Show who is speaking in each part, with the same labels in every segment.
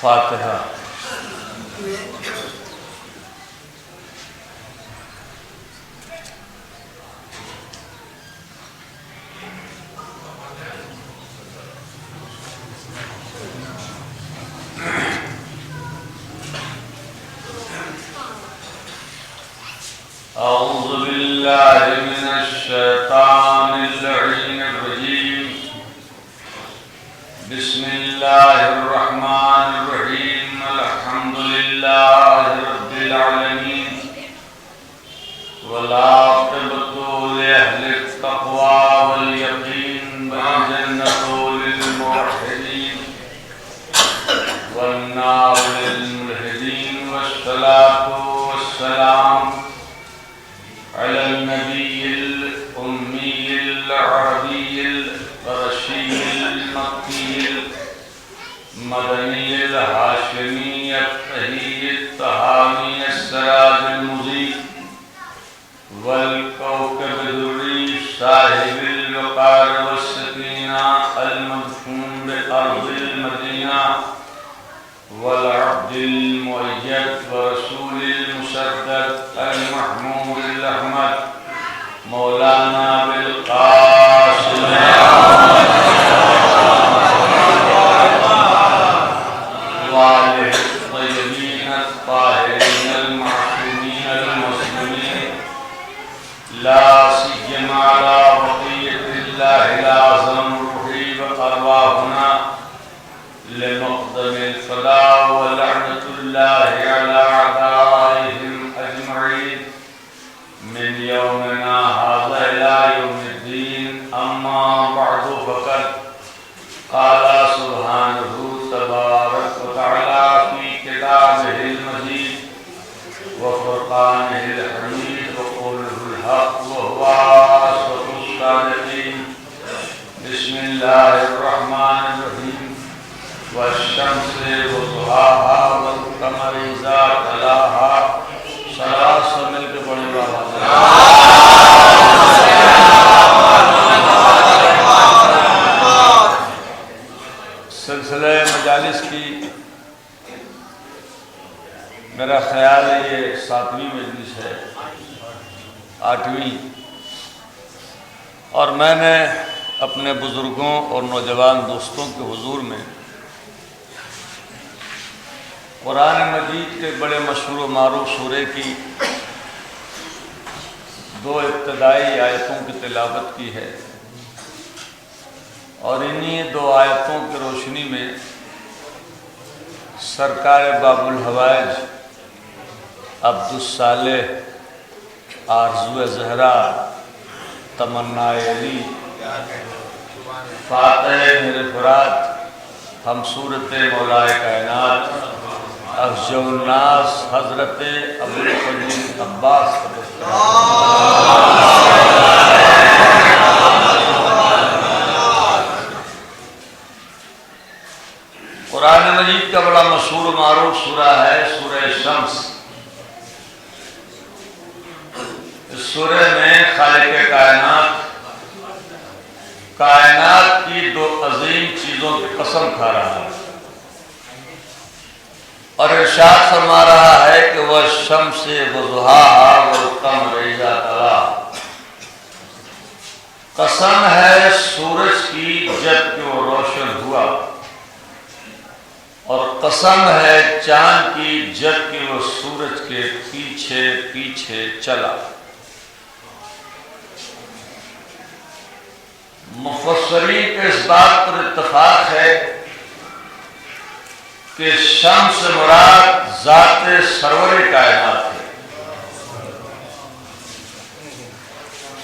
Speaker 1: فاتحہ۔ اعوذ باللہ من الشیطان اللعین الرجیم، بسم اللہ الرحمن الرحیم، الحمد للہ رب العالمین، والعاقبۃ لأہل التقوی والیقین، والجنۃ للموحدین والنار للملحدین، والصلاة والسلام على النبي الأمي العربي القرشي المكي المدني الهاشمي الطهي الطهامي السراج المضيء والكوكب الدري صاحب الوقار والسكينة المدفون بأرض المدينة والعبد المؤيد ورسول المسدد المحمود الأحمد مولانا بالقاسم وآله الطيبين الطاهرين المعصومين المسلمين، لا سيما على بقية الله الأعظم الرحيم أرواحنا لمقدم الفداء، ولعنة الله على أعدائهم أجمعين من يومنا هذا إلى يوم الدين. أما بعد، فقد قال سبحانه تبارك وتعالى في كتابه المجيد وفرقانه الحميد وقوله الحق وهو أصدق الصادقين. بسم الله الرحمن الرحيم، والشمس وضحاها والقمر إذا تلاها. سلاس مل کے پڑھنے والا سلسلہ مجالس کی میرا خیال ہے یہ 7ویں مجلس ہے، 8ویں، اور میں نے اپنے بزرگوں اور نوجوان دوستوں کے حضور میں قرآن مجید کے بڑے مشہور و معروف سورے کی 2 ابتدائی آیتوں کی تلاوت کی ہے، اور انہی 2 آیتوں کی روشنی میں سرکار باب الحوائج عبدالصالح آرزو زہرا تمنا علی فاتح میرے فرات ہم صورت مولا کائنات افضل الناس حضرت ابوالفضل عباس قرآن مجید کا بڑا مشہور و معروف سورہ ہے سورہ شمس. اس سورہ میں خالق کائنات کی 2 عظیم چیزوں کی قسم کھا رہا ہے، اور ارشاد فرما رہا ہے کہ وہ شمس وضحاها والقمر اذا تلاها، قسم ہے سورج کی جب کہ وہ روشن ہوا، اور قسم ہے چاند کی جب کہ وہ سورج کے پیچھے پیچھے چلا. مفسرین کے اس بات پر اتفاق ہے کہ شمس مراد ذات سرور کائنات ہے،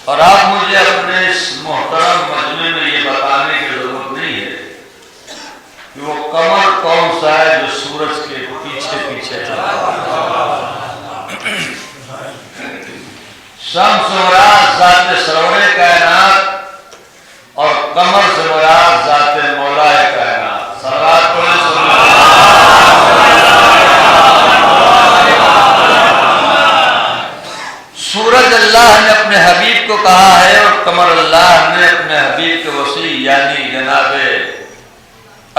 Speaker 1: اور آپ مجھے اپنے اس محترم مجمع میں یہ بتانے کی ضرورت نہیں ہے کہ وہ قمر کون سا ہے جو سورج کے پیچھے پیچھے چلا. شمس مراد ذات سرور کائنات اور قمر سے مراد ذات مولا کائنات. صلوات پڑھیں صلی اللہ علیہ وسلم. سورج اللہ نے اپنے حبیب کو کہا ہے، اور قمر اللہ نے اپنے حبیب کے وسیع یعنی جناب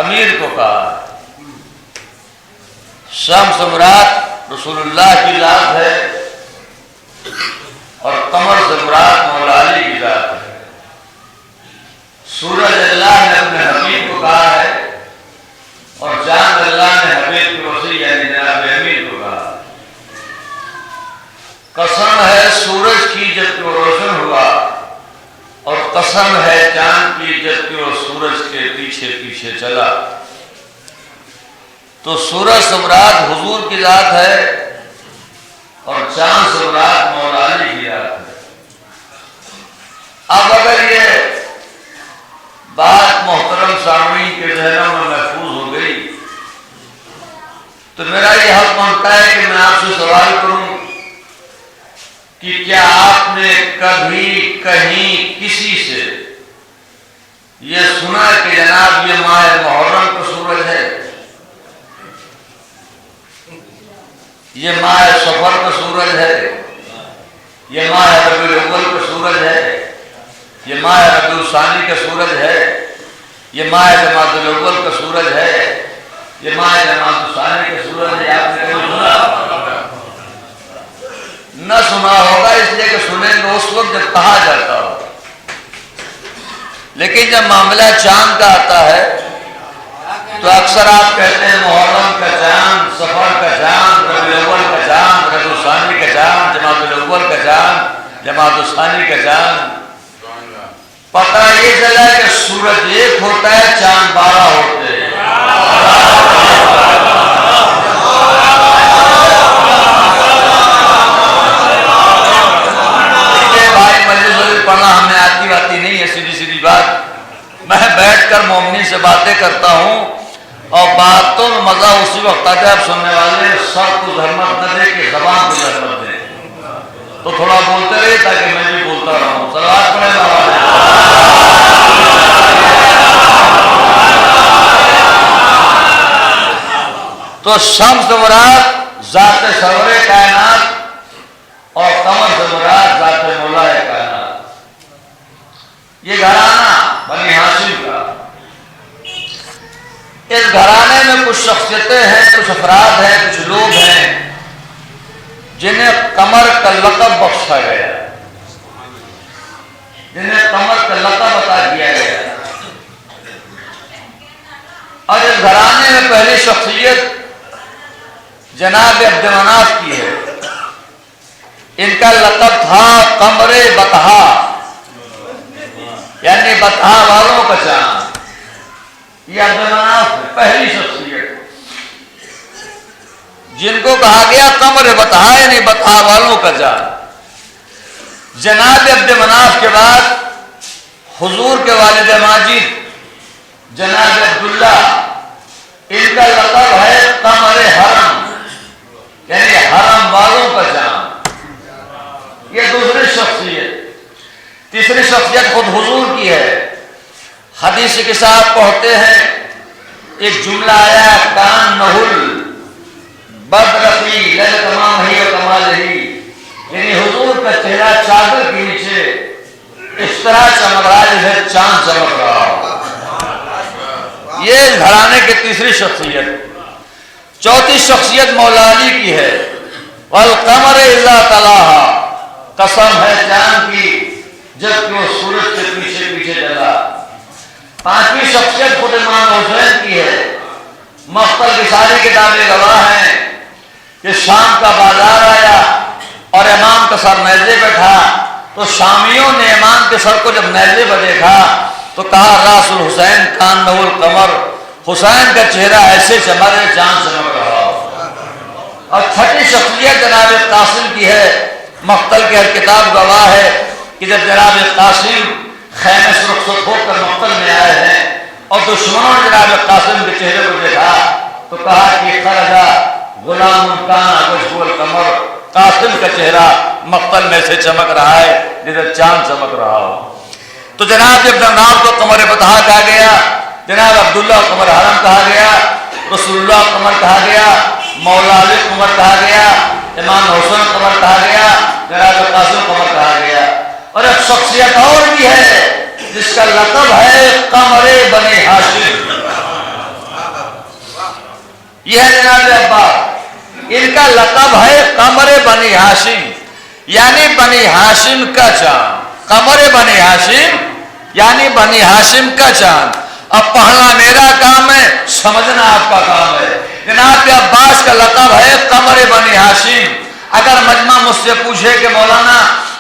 Speaker 1: امیر کو کہا ہے. شمس مراد رسول اللہ کی ذات ہے اور قمر سے مراد مولا علی کی ذات ہے۔ سورج اللہ نے اپنے حبیب کو کہا ہے اور چاند اللہ نے حبیب کی وسیع یعنی جناب امین کو کہا ہے۔ قسم ہے سورج کی جب کہ وہ روشن ہوا اور قسم ہے چاند کی جب کہ وہ سورج کے پیچھے پیچھے چلا۔ تو سورج سے مراد حضور کی ذات ہے اور چاند سے مراد مولا علی کی ذات ہے۔ اب اگر یہ بات محترم سامعین کے ذہنوں میں محفوظ ہو گئی تو میرا یہ حق بنتا ہے کہ میں آپ سے سوال کروں کہ کیا آپ نے کبھی کہیں کسی سے یہ سنا کہ جناب یہ ماہ محرم کا سورج ہے، یہ ماہ سفر کا سورج ہے، یہ ماہ ربیع الاول کا سورج ہے، یہ ماہ ربیع الثانی کا سورج ہے، یہ ماہ جمادی الاول کا سورج ہے، یہ ماہ جمادی الثانی کا سورج ہے؟ آپ نے کبھی سنا؟ نہ سنا ہوگا، اس لیے کہ سنیں گے اس وقت جب کہا جاتا ہو۔ لیکن جب معاملہ چاند کا آتا ہے تو اکثر آپ کہتے ہیں محرم کا چاند، سفر کا چاند، ربیع الاول کا چاند، ربیع الثانی کا چاند، جمادی الاول کا چاند، جمادی الثانی کا چاند۔ پتہ یہ چلا کہ سورج ایک ہوتا ہے، چاند 12 ہوتے ہیں۔ پڑھنا ہمیں آتی باتی نہیں ہے، سیدھی سیدھی بات۔ میں بیٹھ کر مومنی سے باتیں کرتا ہوں اور باتوں میں مزہ اسی وقت آتا ہے آپ سننے والے سر کو زحمت نہ دے کہ زبان کو زحمت دے، تو تھوڑا بولتے رہے تاکہ میں بھی بولتا رہوں۔ صلوات پڑھیں مولا۔ تو شمس سے مراد ذات سرور کائنات اور قمر سے مراد ذات مولا کائنات۔ یہ گھرانہ بنی ہاشم کا، اس گھرانے میں کچھ شخصیتیں ہیں، کچھ افراد ہیں، کچھ لوگ ہیں جنہیں قمر کا لقب بخشا گیا، جنہیں قمر کا لقب عطا کیا گیا۔ اور اس گھرانے میں پہلی شخصیت جناب عبد مناف کی ہے۔ ان کا لقب تھا قمر بطحا، یعنی بطحا والوں کا چاند۔ یہ عبد مناف پہلی شخصیت جن کو کہا گیا قمر بطحا، یعنی بطحا والوں کا چاند۔ جناب عبد مناف کے بعد حضور کے والد ماجد جناب عبداللہ، ان کا لقب ہے قمر حرم، یعنی حرم والوں کا چاند۔ یہ دوسری شخصیت۔ تیسری شخصیت خود حضور کی ہے۔ حدیث کے ساتھ پڑھتے ہیں، ایک جملہ آیا کان نہل بدرفی لل تمام ہی و کمال ہی، یعنی حضور کا چہرہ چادر کے نیچے اس طرح چمک رہا ہے جیسے چاند چمک رہا ہو۔ یہ گھرانے کی تیسری شخصیت۔ چوتھی شخصیت مولا علی کی ہے، والقمر اذا تلاہا، قسم ہے چاند کی جب کہ وہ سورج کے پیچھے پیچھے چلا۔ پانچویں شخصیت خود امام حسین کی ہے۔ مقتل کی ساری کتابیں گواہ ہیں کہ شام کا بازار آیا اور امام کا سر نیزے پہ تھا، تو شامیوں نے امام کے سر کو جب نیزے پہ دیکھا تو کہا راس الحسین کانہ القمر، حسین کا چہرہ ایسے چمک چاند چمک رہا ہو۔ اور چھٹی شخصیت جناب قاسم کی ہے۔ مقتل کی ہر کتاب گواہ ہے کہ جب جناب قاسم خیمے سے رخصت ہو کر مقتل میں آئے ہیں اور دشمنوں نے جناب قاسم کے چہرے کو دیکھا تو کہا کہ خرجا غلام کان وجہ القمر، قاسم کا چہرہ مقتل میں سے چمک رہا ہے جیسے چاند چمک رہا ہو۔ تو جناب جب نام کو قمر بطحا کہا گیا، جناب عبداللہ قمر حرم کہا گیا، رسول اللہ قمر کہا گیا، مولا علی قمر کہا گیا، امام حسین قمر کہا گیا، جناب قاسم قمر کہا گیا۔ اور ایک شخصیت اور بھی ہے جس کا لقب ہے قمر بنی ہاشم۔ یہ ہے جناب عباس، ان کا لقب ہے قمر بنی ہاشم، یعنی بنی ہاشم کا چاند۔ قمر بنی ہاشم یعنی بنی ہاشم کا چاند۔ اب پڑھنا میرا کام ہے، سمجھنا آپ کا کام ہے۔ جناب عباس کا لقب ہے قمر بنی ہاشم۔ اگر مجمع مجھ سے پوچھے کہ مولانا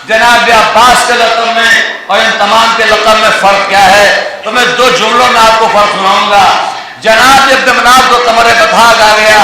Speaker 1: جناب عباس کے لقب میں اور ان تمام کے لقب میں فرق کیا ہے، تو میں دو جملوں میں آپ کو فرق سناؤں گا۔ جناب عبد مناف کو قمر بطحا کہا گیا،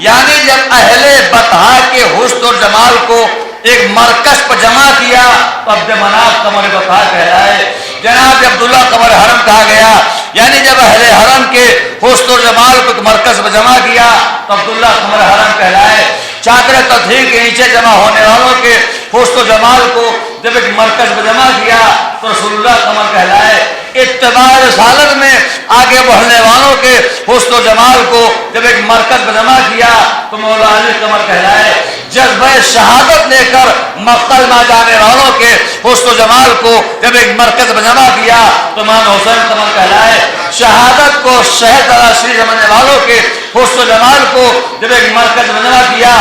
Speaker 1: یعنی جب اہل بطحا کے حسن اور جمال کو ایک مرکز پر جمع کیا تو عبد مناف قمر بطحا کہلائے۔ جناب عبداللہ قمر حرم کہا گیا، یعنی جب اہل حرم کے حسن اور جمال کو ایک مرکز پر جمع کیا تو عبداللہ قمر حرم کہلائے۔ چادر تطہیر کے نیچے جمع ہونے والوں کے حسن و جمال کو جب ایک مرکز پر جمع کیا تو رسول اللہ قمر کہلائے۔ اتباع رسالت میں آگے بڑھنے والوں کے حسن و جمال کو جب ایک مرکز پر جمع کیا تو مولا علی قمر کہلائے۔ جذبہ شہادت لے کر مقتل میں جانے والوں کے حسن و جمال کو جب ایک مرکز پر جمع کیا تو امام حسین قمر کہلائے۔ شہادت کو شہد تلاشی سمجھنے والوں کے حسن و جمال کو جب ایک مرکز پر جمع کیا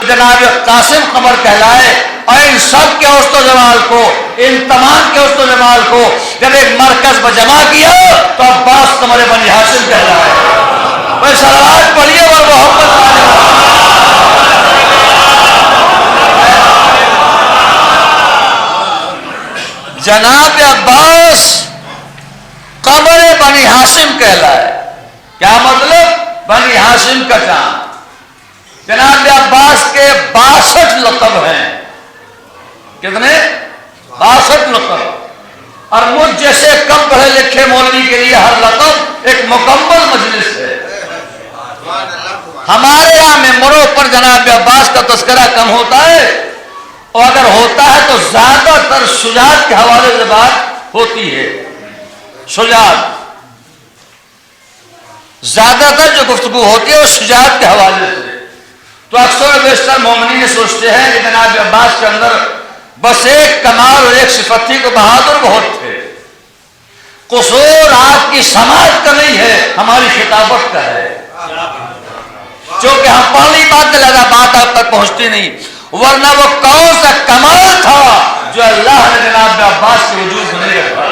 Speaker 1: جناب قاسم قمر کہلائے۔ اور ان سب کے حسن و جمال کو، ان تمام کے حسن و جمال کو جب ایک مرکز پر جمع کیا تو عباس قمر بنی ہاشم کہلائے۔ بھائی صلوات پڑھیے اور محمد جناب عباس قمر بنی ہاشم کہلائے۔ کیا مطلب؟ بنی ہاشم کا چاند۔ جناب عباس کے 62 لقب ہیں۔ کتنے؟ 62 لقب۔ اور مجھ جیسے کم پڑھے لکھے مولوی کے لیے ہر لقب ایک مکمل مجلس ہے۔ ہمارے یہاں ممبروں پر جناب عباس کا تذکرہ کم ہوتا ہے، اور اگر ہوتا ہے تو زیادہ تر شجاعت کے حوالے سے بات ہوتی ہے۔ شجاعت زیادہ تر جو گفتگو ہوتی ہے وہ شجاعت کے حوالے سے۔ تو اکثر و بیشتر مومنین سوچتے ہیں کہ جناب عباس کے اندر بس ایک کمال اور ایک صفت تھی کہ بہادر بہت تھے۔ قصور آپ کی سماعت کا نہیں ہے، ہماری خطابت کا ہے۔ چونکہ ہم پہلی بات لگا بات آپ تک پہنچتی نہیں، ورنہ وہ کون سا کمال تھا جو اللہ نے جناب عباس کے وجود میں نہیں رکھا؟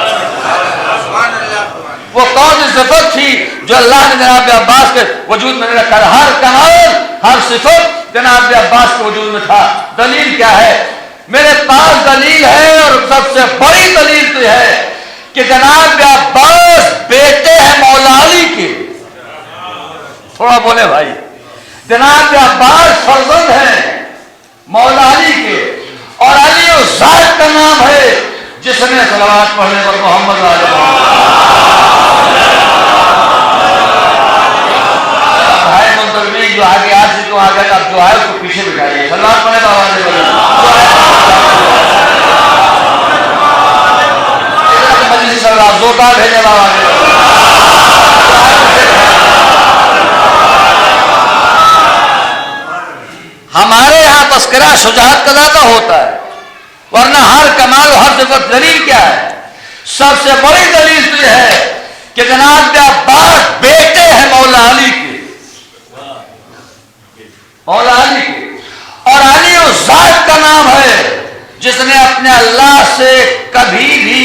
Speaker 1: وہ کون سی صفت تھی جو اللہ نے جناب عباس کے وجود میں نہیں رکھا؟ ہر کمال، ہر صفت جناب عباس کے وجود میں تھا۔ دلیل کیا ہے؟ میرے پاس دلیل ہے، اور سب سے بڑی دلیل تو ہے کہ جناب عباس بیٹے ہیں مولا علی کے۔ تھوڑا بولے بھائی، جناب عباس فرزند ہیں مولا علی کے، اور علی اس ذات کا نام ہے جس نے صلوات پڑھنے پر محمد بھائی منتظمین جو آگے آج سے تو آگے اب جو ہے اس کو پیچھے بٹھائیے۔ صلوات پڑھنے پر مجلس اللہ زوکا بھیجنے والا ہمارے یہاں تذکرہ شجاعت کا زیادہ ہوتا ہے، ورنہ ہر کمال و ہر صفت۔ دلیل کیا ہے؟ سب سے بڑی دلیل تو یہ ہے کہ جناب عباس بیٹے ہیں مولا علی کے، مولا علی کے، اور علی اس ذات کا نام ہے جس نے اپنے اللہ سے کبھی بھی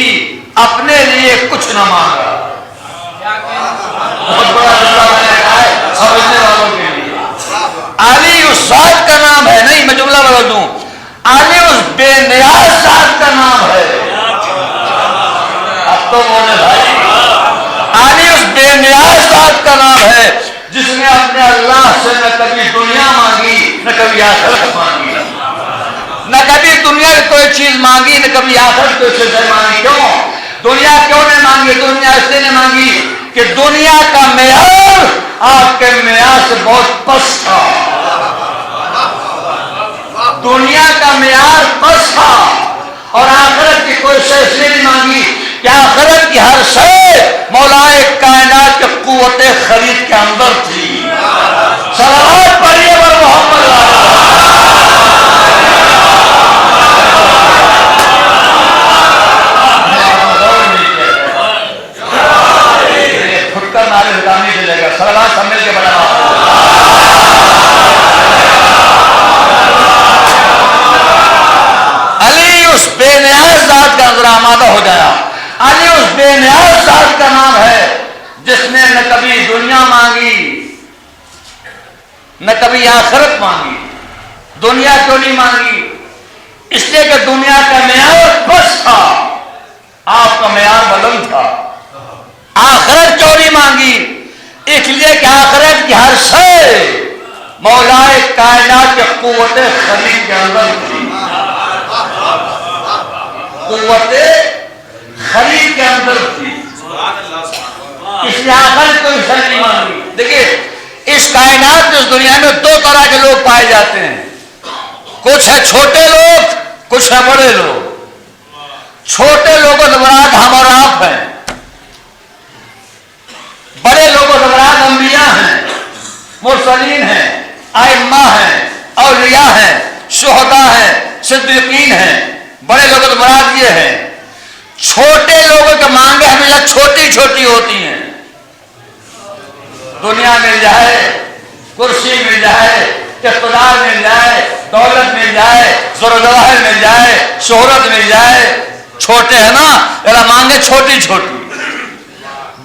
Speaker 1: اپنے لیے کچھ نہ مانگا۔ بہت بڑا جملہ میں نے کہا ہے سمجھنے والوں کے لیے۔ علی اس ذات کا نام ہے، نہیں میں جملہ بدل دوں، علی اس بے نیاز ذات کا نام ہے۔ اب تو بولے بھائی، علی اس بے نیاز ذات کا نام ہے جس نے اپنے اللہ سے نہ کبھی دنیا مانگی نہ کبھی آخرت مانگی، نہ کبھی دنیا کی کوئی چیز مانگی نہ کبھی آخرت کوئی چیز مانگی۔ کیوں دنیا کیوں نہیں مانگی؟ دنیا اس لیے نہیں مانگی کہ دنیا کا معیار آپ کے معیار سے بہت پست تھا۔ دنیا کا معیار پست تھا، اور آخرت کی کوئی شے اس لیے نہیں مانگی کہ آخرت کی ہر شے مولا کائنات کے قوت خرید کے اندر تھی۔ صلوات پڑھیے پر محمد پھٹکر نعرے لگانے چلے گا۔ صلوات سب مل کے بڑھا ذات کا نام ہے جس نے نہ کبھی دنیا مانگی نہ کبھی آخرت مانگی. دنیا کیوں نہیں مانگی؟ اس لیے کہ دنیا کا معیار بس تھا، آپ کا معیار بلند تھا. آخرت کیوں نہیں مانگی؟ اس لیے کہ آخرت کی ہر شے مولائے کائنات کے قوت خرید کے اندر تھی. قوت خرید کے اندر تھی، اس لیے آخرت کوئی شے نہیں مانگی. دیکھیے اس کائنات میں، اس دنیا میں دو طرح کے لوگ پائے جاتے ہیں. کچھ ہے چھوٹے لوگ، کچھ ہے بڑے لوگ. چھوٹے لوگوں سے مراد ہم اور آپ ہیں، بڑے لوگوں سے مراد انبیاء ہیں، مرسلین ہیں، ائمہ ہیں، اولیاء ہیں، شہداء ہیں، صدیقین ہیں. بڑے لوگوں سے مراد یہ ہے. چھوٹے لوگوں کے مانگیں ہمیشہ چھوٹی چھوٹی ہوتی ہیں. دنیا مل جائے، کرسی مل جائے، اقتدار مل جائے، دولت مل جائے، زر و زواہر مل جائے، شہرت مل جائے. چھوٹے ہیں نا، ذرا مانگیں چھوٹی چھوٹی.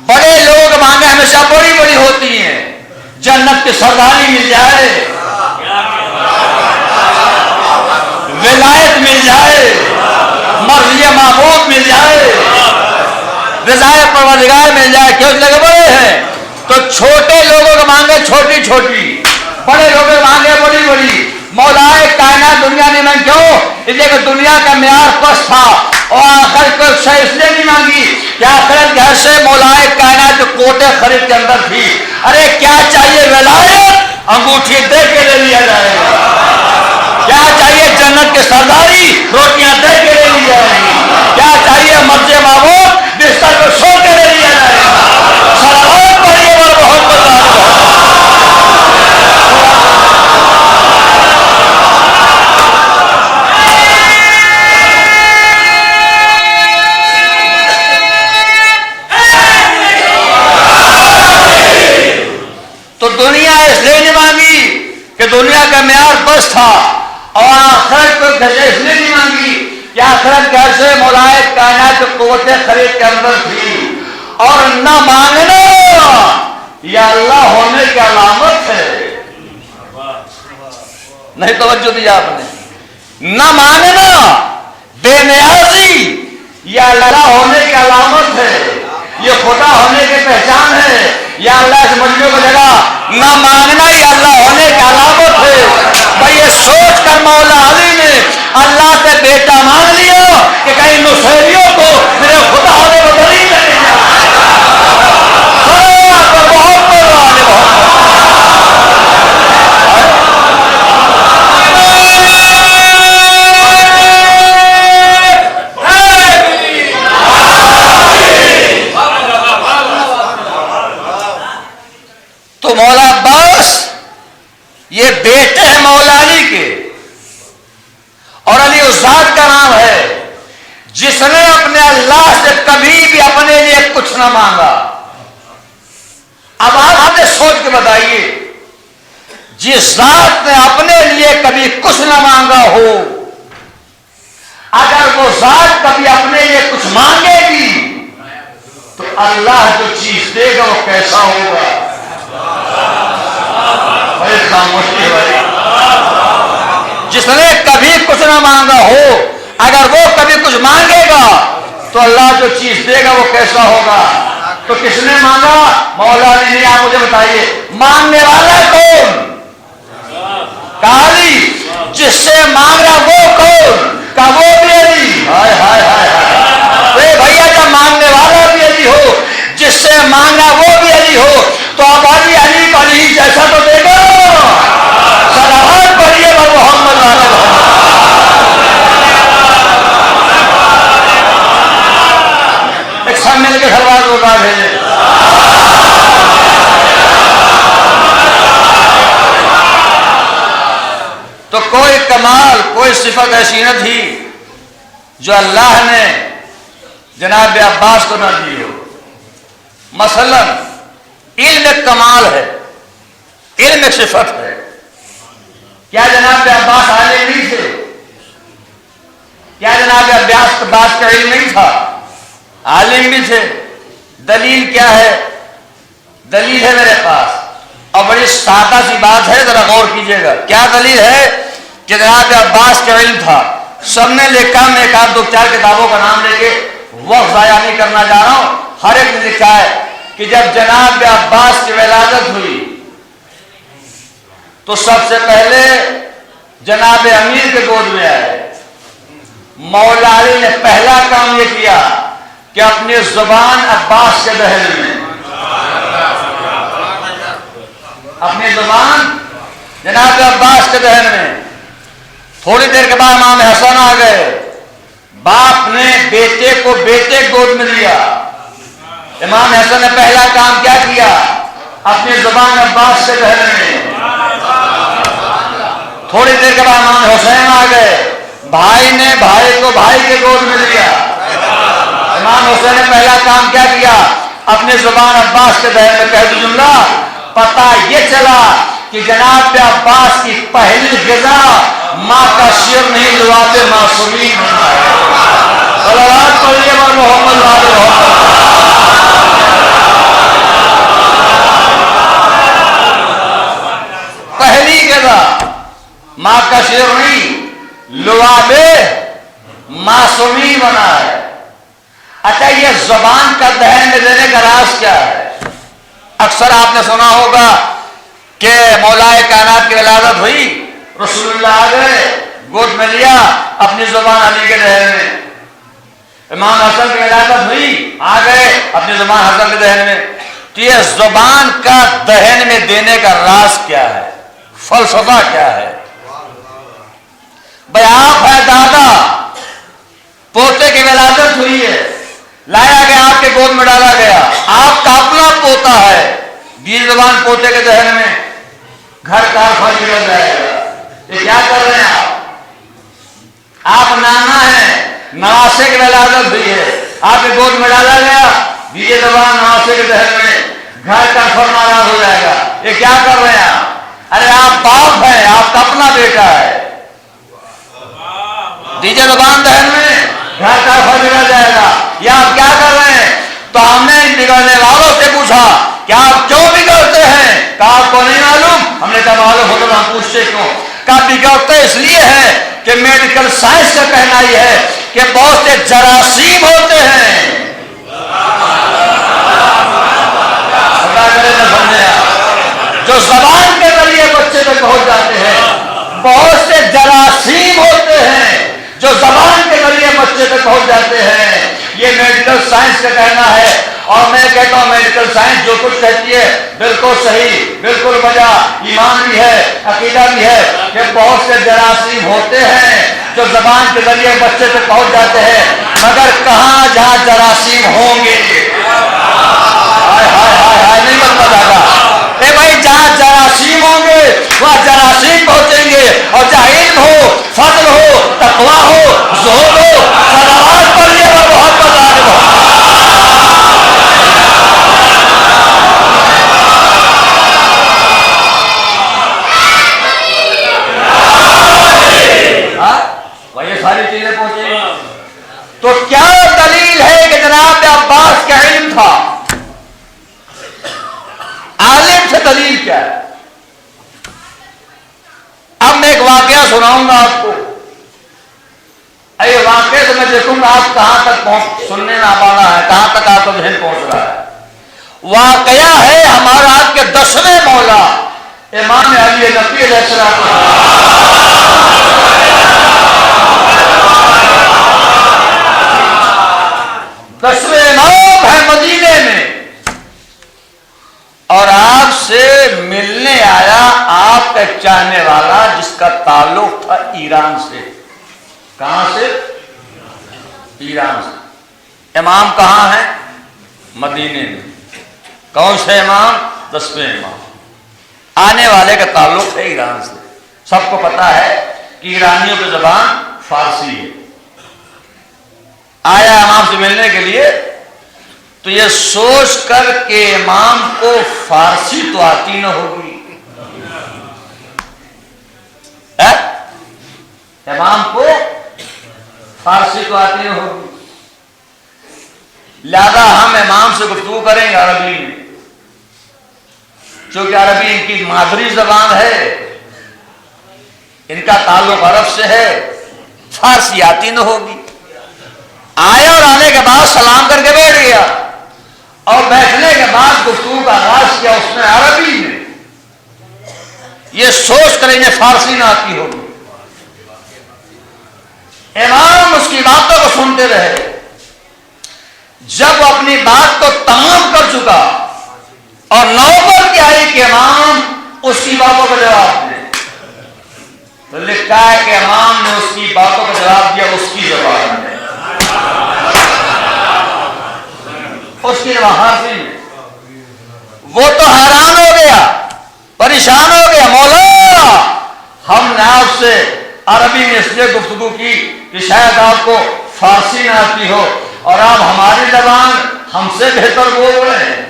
Speaker 1: بڑے لوگ مانگیں ہمیشہ بڑی بڑی ہوتی ہیں. جنت کی سرداری مل جائے، ولایت مل جائے، مرضی معبود مل جائے، رضائے پروردگار مل جائے. کیوں لگے بڑے ہیں؟ تو چھوٹے لوگوں کو مانگے چھوٹی چھوٹی، بڑے لوگوں کو مانگے بڑی بڑی. مولائے کائنات دنیا نے مانگی. کیوں؟ اس لیے کہ دنیا کا معیار پست تھا اور آخر کو شے اس لیے نہیں مانگی کہ آخرت کے ہر شے مولائے کائنات جو کوٹے خرید کے اندر تھی. ارے کیا چاہیے؟ ولایت انگوٹھی دے کے لے لیا جائے گا. کیا چاہیے؟ جنت کی سرداری روٹیاں دے کے لے لی جائے گی. کیا چاہیے؟ مرضی معبود بستر کو سو کے لے لیا جائے گا. صلوات پڑھیے محمد تو دنیا اس لیے نہیں مانگی کہ دنیا کا معیار بس تھا، اور آخرت کو اس لیے نہیں مانگی کہ آخرت کیسے مولائے کائنات قوت خرید کے اندر تھی. اور نہ مانگنا یہ اللہ ہونے کی علامت ہے. نہیں توجہ دیا آپ نے؟ نہ مانگنا بے نیازی یہ اللہ ہونے کی علامت ہے، یہ خدا ہونے کی پہچان ہے. یا اللہ سے مجموعے کو جگہ نہ مانگنا یہ اللہ ہونے کی علامت ہے. بھائی یہ سوچ کر مولا علی نے اللہ سے بیٹا مانگ لیا کہ کہیں نصیریوں کو میرے خدا ہونے کو دلیل نہیں جائے. تو مولا عباس یہ بیٹے ہیں مولا علی کے، اور علی اس ذات کا نام ہے جس نے اپنے اللہ سے کبھی بھی اپنے لیے کچھ نہ مانگا. اب آپ ہمیں سوچ کے بتائیے، جس ذات نے اپنے لیے کبھی کچھ نہ مانگا ہو، اگر وہ ذات کبھی اپنے لیے کچھ مانگے گی تو اللہ جو چیز دے گا وہ کیسا ہوگا؟ خاموشی بھائی. جس نے کبھی کچھ نہ مانگا ہو، اگر وہ کبھی کچھ مانگے گا تو اللہ جو چیز دے گا وہ کیسا ہوگا؟ تو کس نے مانگا؟ مولا علی نے. آپ مجھے بتائیے مانگنے والا کون؟ علی. جس سے مانگ رہا وہ کون؟ کا وہ بھی علی. ہائے ہائے ہائے ہائے بھیا، جب مانگنے والا بھی علی ہو، جس سے مانگنا وہ بھی علی ہو، تو اب علی علی کو علی جیسا تو دے گا. صلوات پڑھیے محمد ایک سب مل کے سلوات کو کہا بھیجے. تو کوئی کمال، کوئی صفت ایسی نہ تھی جو اللہ نے جناب عباس کو نہ دی ہو. مثلا علم ایک کمال ہے، علم ایک صفت ہے. کیا جناب عباس عالم نہیں تھے؟ کیا جناب عباس کا علم نہیں تھا؟ عالم بھی تھے، دلیل کیا ہے؟ دلیل ہے میرے پاس، اور بڑی سادہ سی بات ہے، ذرا غور کیجئے گا. کیا دلیل ہے؟ کہ جناب عباس کا علم تھا. سب نے لکھا، میں ایک آدھ دو چار کتابوں کا نام لے کے وقت ضائع نہیں کرنا جا رہا ہوں. ہر ایک نے لکھا ہے کہ جب جناب عباس کی ولادت ہوئی تو سب سے پہلے جناب امیر کے گود میں آئے. مولا علی نے پہلا کام یہ کیا کہ اپنی زبان عباس کے دہن میں، اپنی زبان جناب عباس کے دہن میں. تھوڑی دیر کے بعد امام حسن آ گئے. باپ نے بیٹے کو بیٹے گود میں لیا. امام حسن نے پہلا کام کیا کیا؟ اپنی زبان عباس کے دہن میں. تھوڑی دیر کے بعد امام حسین آ گئے. بھائی نے بھائی کو بھائی کے گود میں لیا. امام حسین نے پہلا کام کیا کیا؟ اپنی زبان عباس کے دہن میں. کہہ دو جملہ، پتہ یہ چلا کہ جناب عباس کی پہلی غذا ماں کا شیر نہیں، لواب معصومین بنا ہے. صلوات پڑھیے بر محمد وآل محمد. پہلی غذا ماں کا شیر نہیں، لواب معصومین بنا ہے. اچھا، یہ زبان کا دہن میں دینے کا راز کیا ہے؟ اکثر آپ نے سنا ہوگا کہ مولا کائنات کی ولادت ہوئی، رسول اللہ آ گئے، گود میں لیا، اپنی زبان علی کے دہن میں. امام حسن کی ولادت ہوئی، آ گئے، اپنی زبان حسن کے دہن میں. تو یہ زبان کا دہن میں دینے کا راز کیا ہے؟ فلسفہ کیا ہے؟ بھئی آپ ہے دادا، پوتے کی ولادت ہوئی ہے، لایا گیا، آپ کے گود میں ڈالا گیا. آپ کا اپنا پوتا ہے، دی زبان پوتے کے دہن میں، گھر کا فرض بگڑ جائے گا. یہ کیا کر رہے ہیں آپ نانا ہیں، نواسے کی ولادت ہوئی ہے، آپ کے گود میں ڈالا گیا، دی زبان نواسے کے دہن میں، گھر کا فرض ناراض ہو جائے گا. یہ کیا کر رہے ہیں آپ؟ ارے آپ باپ ہیں، آپ کا اپنا بیٹا ہے، دیجیے زبان دہن میں، گھر کا فرض بگڑ جائے گا. یہ آپ کیا کر رہے ہیں؟ تو ہم نے ان بگڑنے والوں سے پوچھا کہ آپ کیوں بگڑتے ہیں؟ کہا آپ کو نہیں معلوم. ہم نے کہا معلوم ہوتا تو ہم پوچھتے کیوں؟ کہا بگڑتے اس لیے ہیں کہ میڈیکل سائنس کا کہنا یہ ہے کہ بہت سے جراثیم ہوتے ہیں. اللہ کرے نہ سمجھے آپ، جو زبان کے ذریعے بچے تک پہنچ جاتے ہیں. بہت سے جراثیم ہوتے ہیں جو زبان کے ذریعے بچے تک پہنچ جاتے ہیں. یہ میڈیکل سائنس کا کہنا ہے، اور میں کہتا ہوں میڈیکل سائنس جو کچھ کہتی ہے بالکل صحیح، بالکل بجا. ایمان بھی ہے، عقیدہ بھی ہے کہ بہت سے جراثیم ہوتے ہیں جو زبان کے ذریعے بچے تک پہنچ جاتے ہیں. مگر کہاں جہاں جراثیم ہوں گے، ہائے ہائے ہائے ہائے، نہیں بنتا جاتا. اے بھائی، جہاں جراثیم ہوں گے وہاں جراثیم پہنچیں گے. اور جہاں علم ہو، فضل ہو، تقویٰ ہو، زہد ہو، صلوات پڑھیے اور محبت آل محمد. یہ ساری چیزیں پہنچیں گی. تو کیا دلیل ہے کہ جناب عباس کا علم تھا؟ عالم سے دلیل کیا ہے؟ اب میں ایک واقعہ سناؤں گا آپ کو. یہ واقعے سے میں دیکھوں گا آپ کہاں تک سننے میں آنا ہے، کہاں تک آپ کا ذہن پہنچ رہا ہے. واقعہ ہے ہمارا آپ کے 10ویں مولا امام علی نقی علیہ السلام. 10ویں امام ہے مدینے میں، اور آپ سے ملنے آیا آپ کا چاہنے والا جس کا تعلق تھا ایران سے. کہاں سے؟ ایران سے. امام کہاں ہے؟ مدینے میں. کون سے امام؟ 10ویں امام. آنے والے کا تعلق ہے ایران سے. سب کو پتا ہے کہ ایرانیوں کی زبان فارسی ہے. آیا امام سے ملنے کے لیے تو یہ سوچ کر کہ امام کو فارسی تو آتی نہ ہوگی، امام کو فارسی تو آتی نہ ہوگی، لہذا ہم امام سے گفتگو کریں گے عربی میں، چونکہ عربی ان کی مادری زبان ہے، ان کا تعلق عرب سے ہے، فارسی آتی نہ ہوگی۔ آیا اور آنے کے بعد سلام کر کے بیٹھ گیا، اور بیٹھنے کے بعد گفتگو کا آغاز کیا اس نے عربی میں، یہ سوچ کر انہیں فارسی نہ آتی ہوگی۔ امام اس کی باتوں کو سنتے رہے، جب وہ اپنی بات کو تمام کر چکا اور نوبت کی آئی کہ امام اس کی باتوں کا جواب دے، تو لکھا ہے کہ امام نے اس کی باتوں کا جواب دیا اس کی زبان میں، اس کی زبان میں۔ وہ تو حیران ہو گیا، پریشان ہو گیا، مولا ہم نے آپ سے عربی میں اس لیے گفتگو کی کہ شاید آپ کو فارسی نہ آتی ہو، اور آپ ہماری زبان ہم سے بہتر بول رہے ہیں۔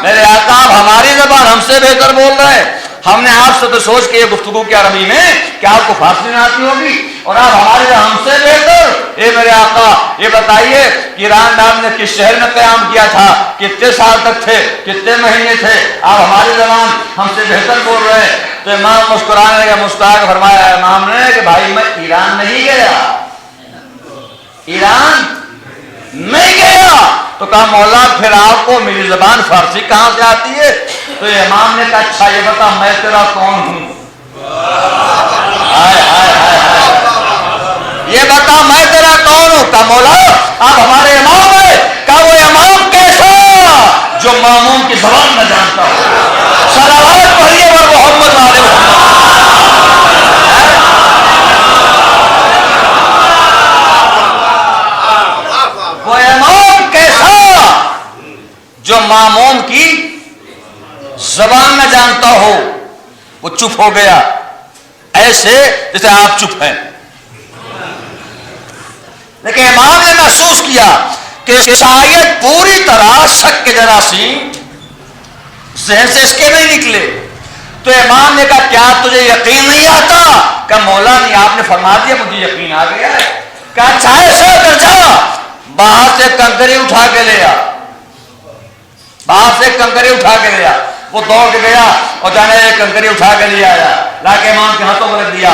Speaker 1: میرے آقا آپ ہماری زبان ہم سے بہتر بول رہے ہیں، ہم نے آپ سے تو سوچ کے یہ گفتگو کی عربی میں کہ آپ کو فارسی نہ آتی ہوگی، اور آپ ہماری زبان ہم سے بہتر۔ اے میرے آقا یہ بتائیے کہ ایران میں آپ نے کس شہر میں قیام کیا تھا، کتنے سال تک تھے، کتنے مہینے تھے، آپ ہماری زبان ہم سے بہتر بول رہے ہیں۔ تو امام مسکرانے لگا، مسکرا کے فرمایا امام نے کہ بھائی میں ایران نہیں گیا، ایران نہیں گیا۔ تو کہا مولا پھر آپ کو میری زبان فارسی کہاں سے آتی ہے؟ تو امام نے کہا اچھا یہ بتا میں تیرا کون ہوں؟ یہ بتا میں تیرا کون ہوں؟ کہا مولا آپ ہمارے امام ہیں۔ کہا وہ امام کیسا؟ جو ماموم کی زبان نہ جانتا ہو۔ صلوات پڑھیے اور محمد علیہ وسلم۔ وہ امام کیسا جو ماموم کی زبان نہ جانتا ہو؟ وہ چپ ہو گیا ایسے جیسے آپ چپ ہیں، لیکن امام نے محسوس کیا کہ شاید پوری طرح شک کے جراثیم ذہن سے اس کے نہیں نکلے۔ تو امام نے کہا کیا تجھے یقین نہیں آتا؟ کہ مولا نہیں، آپ نے فرما دیا مجھے یقین آ گیا ہے۔ کہا چاہے سو کر جا، باہر سے کنکری اٹھا کے لے آ، باہر سے کنکری اٹھا کے لے آ۔ وہ دوڑ کے گیا اور جانے کنکری اٹھا کے لے آیا، لا کے امام کے ہاتھوں میں رکھ دیا۔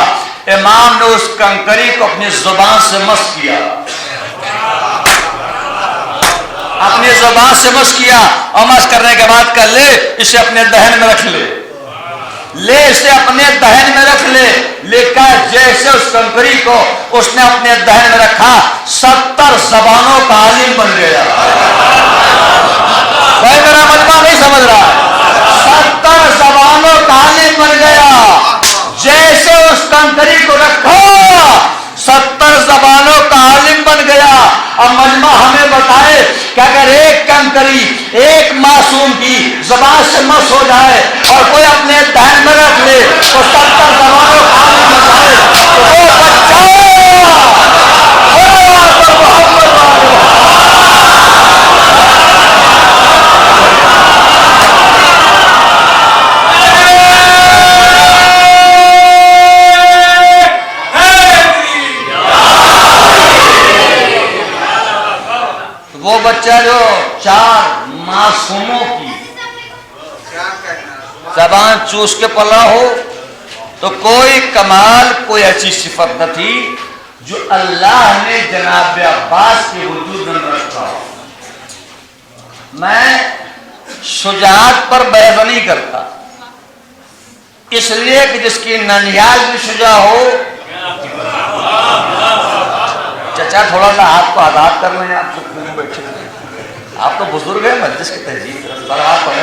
Speaker 1: امام نے اس کنکری کو اپنی زبان سے مس کیا، اپنی زبان سے مس کیا، اور مس کرنے کے بعد کہا لے اسے اپنے دہن میں رکھ لے، لے اسے اپنے دہن میں رکھ لے۔ لکھا جیسے اس کنکری کو اس نے اپنے دہن میں رکھا 70 زبانوں کا عالم بن گیا۔ کوئی میرا مجمع نہیں سمجھ رہا ہے؟ 70 زبانوں کا عالم بن گیا۔ جیسے اس کنکری کو رکھا 70 زبانوں کا عالم بن گیا۔ اب مجمع ہمیں بتائے کہ اگر ایک کنکری ایک معصوم کی زبان سے مس ہو جائے اور کوئی اپنے دہن میں رکھ لے تو 70 زبانوں کا عالم بن جائے، تو وہ بچہ وہ بچہ جو 4 معصوموں کی زبان چوس کے پلا ہو، تو کوئی کمال کوئی ایسی صفت نہ تھی جو اللہ نے جناب عباس کے وجود میں رکھا ہو۔ میں شجاعت پر بحث نہیں کرتا، اس لیے کہ جس کی ننیال بھی شجاع ہو۔ چچا تھوڑا سا ہاتھ کو آزاد کر لیں، آپ کو بیٹھے، آپ تو بزرگ ہیں، مجلس کی تہذیب پر ہاتھ پڑھنے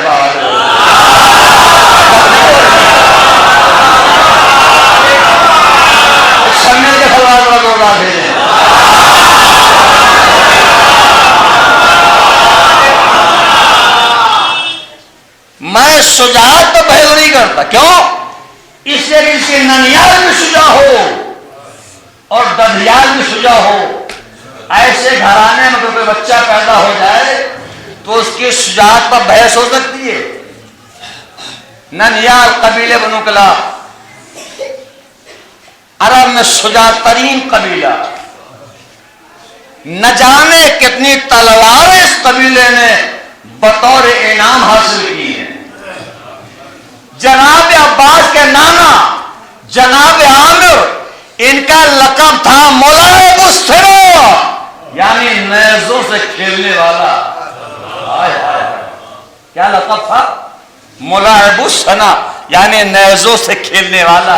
Speaker 1: کے سوال بڑا زوردار بھیجیں۔ میں شجاعت تو بحث نہیں کرتا، کیوں؟ اس لیے کہ اس کی ننیال بھی شجاع ہو اور ددیال بھی شجاع ہو۔ ایسے گھرانے میں کوئی بچہ پیدا ہو جائے تو اس کی شجاعت پر بحث ہو سکتی ہے۔ ننیال قبیلے بنو کلاب عرب میں شجاع ترین قبیلہ، نہ جانے کتنی تلواریں اس قبیلے نے بطور انعام حاصل کی ہیں. جناب عباس کے نانا جناب عامر، ان کا لقب تھا ملاعب السرا، یعنی نیزوں سے کھیلنے والا. کیا لقب تھا؟ ملاعب السنا، یعنی نیزوں سے کھیلنے والا.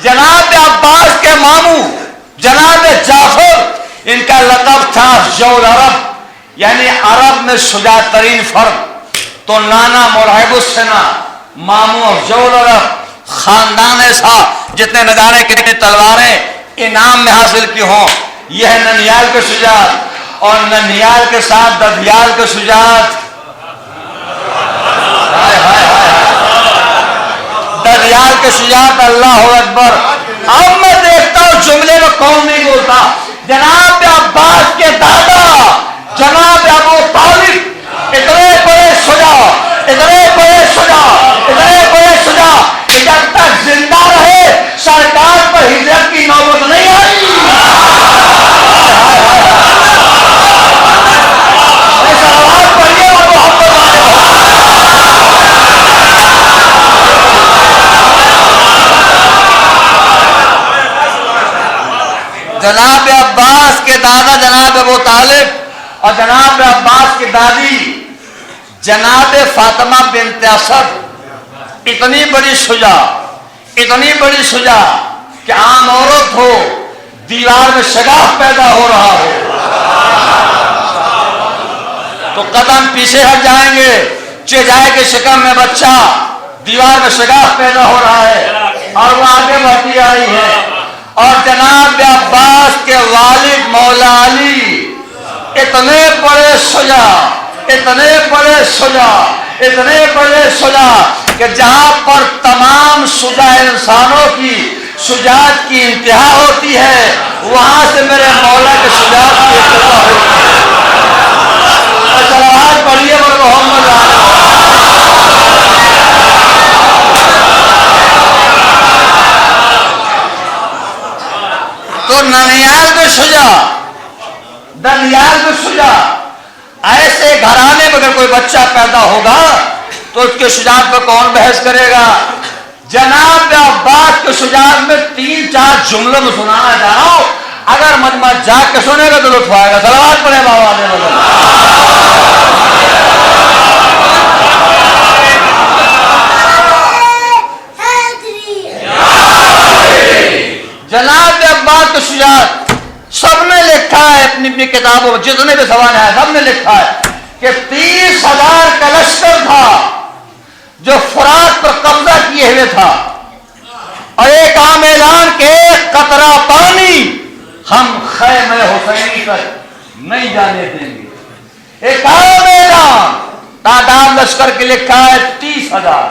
Speaker 1: جناب عباس کے ماموں جناب جعفر، ان کا لقب تھا ضیاء العرب، یعنی عرب میں شجاع ترین فرد. تو نانا ملاعب السنا، ماموں ضیاء العرب، خاندان ایسا جتنے نہ جانے کتنی تلواریں انعام میں حاصل کی ہوں. یہ ہے ننیال کے شجاعت، اور ننیال کے ساتھ ددیال کے شجاعت. ددیال کے شجاعت، اللہ اکبر. اب میں دیکھتا ہوں جملے میں کون نہیں بولتا. جناب عباس کے دادا جناب ابو طالب اتنے بڑے شجاع، اتنے بڑے شجاع، اتنے بڑے شجاع کہ جب تک زندہ رہے سرکار پر ہجرت کی نوبت نہیں آئی. جناب عباس کے دادا جناب ابو طالب اور جناب عباس کی دادی جناب فاطمہ بنت اسد اتنی بڑی شجاع، اتنی بڑی شجاع کہ عام عورت ہو دیوار میں شگاف پیدا ہو رہا ہو تو قدم پیچھے ہٹ جائیں گے. چہجائے کے شکم میں بچہ، دیوار میں شگاف پیدا ہو رہا ہے اور وہ آگے بڑھتی آئی ہے. اور جناب عباس کے والد مولا علی اتنے بڑے شجاع، اتنے بڑے شجاع، اتنے بڑے شجاع کہ جہاں پر تمام شجاع انسانوں کی شجاعت کی انتہا ہوتی ہے وہاں سے میرے مولا کے شجاعت کی ابتدا ہوتی ہے. صلوات پڑھیے بر محمد علیہ. تو ننیال میں شجاع، دنیال میں شجاع، ایسے گھرانے میں اگر کوئی بچہ پیدا ہوگا تو اس کے شجاعت پر کون بحث کرے گا. جناب عباس کے شجاعت میں 3-4 جملوں میں سنانا چاہ رہا ہوں، اگر مجمع جاگ کے سنے گا تو لطف آئے گا. صلوات پڑھے بابا علیہ وسلم. جناب عباس کی شجاعت سب نے لکھا ہے اپنی اپنی کتابوں میں، جتنے بھی سوال ہیں سب نے لکھا ہے کہ 30,000 کا لشکر تھا جو فرات پر قبضہ کیے ہوئے تھا، اور ایک عام اعلان کہ ایک قطرہ پانی ہم خیمہ حسینی تک نہیں جانے دیں گے. ایک عام اعلان، تعداد لشکر کے لکھا ہے 30,000.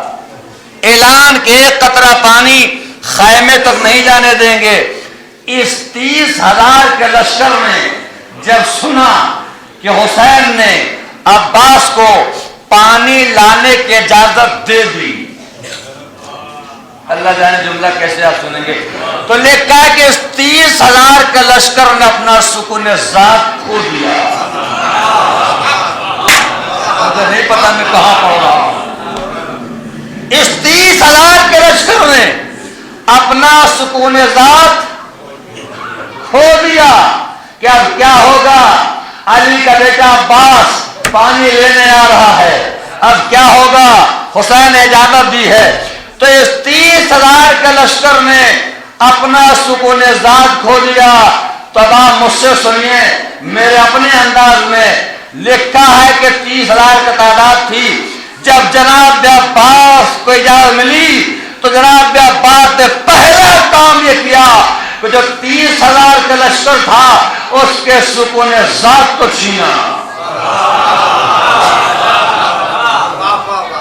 Speaker 1: اعلان کہ ایک قطرہ پانی خیمے تک نہیں جانے دیں گے. اس 30,000 کے لشکر نے جب سنا کہ حسین نے عباس کو پانی لانے کی اجازت دے دی، اللہ جانے جملہ کیسے آپ سنیں گے، تو لکھا ہے کہ اس 30,000 کے لشکر نے اپنا سکون ذات کھو دیا. مجھے نہیں پتا میں کہاں پڑھ رہا ہوں. اس 30,000 کے لشکر نے اپنا سکون ذات کھو دیا. کہ اب کیا ہوگا؟ علی کا بیٹا عباس پانی لینے آ رہا ہے، اب کیا ہوگا؟ حسین نے اجازت دی ہے. تو اس 30,000 کے لشکر نے اپنا سکون ذات کھو دیا. تو اب آپ مجھ سے سنیے میرے اپنے انداز میں. لکھا ہے کہ 30,000 کی تعداد تھی. جب جناب عباس کو اجازت ملی تو جناب عباس نے پہلا کام یہ کیا کہ جو 30,000 کا لشکر تھا اس کے سکون ذات کو چھینا.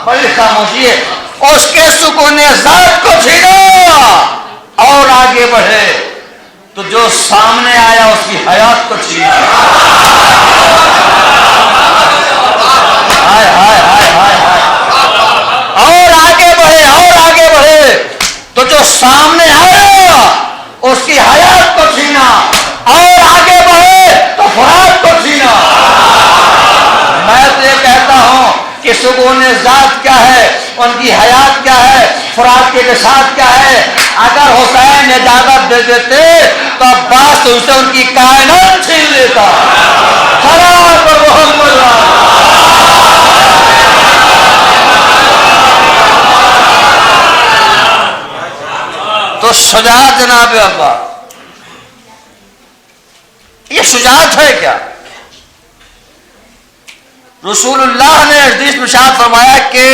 Speaker 1: بڑی خاموشی ہے. اس کے سکون ذات کو چھینا اور آگے بڑھے تو جو سامنے آیا اس کی حیات کو چھینا. ہائے ہائے ہائے ہائے ہائے. اور آگے بڑھے اور آگے بڑھے تو جو سامنے آیا اس کی حیات کو چھینا. اور آگے بڑھے تو فرات سکون ذات کیا ہے، ان کی حیات کیا ہے، خوراک کے نشاط کیا ہے. اگر حسین اجازت دے دیتے تو عباس ان سے ان کی کائنات چھین لیتا. خراب محمد تو شجاعت جناب ابا، یہ شجاعت ہے کیا؟ رسول اللہ نے حدیث میں ارشاد فرمایا کہ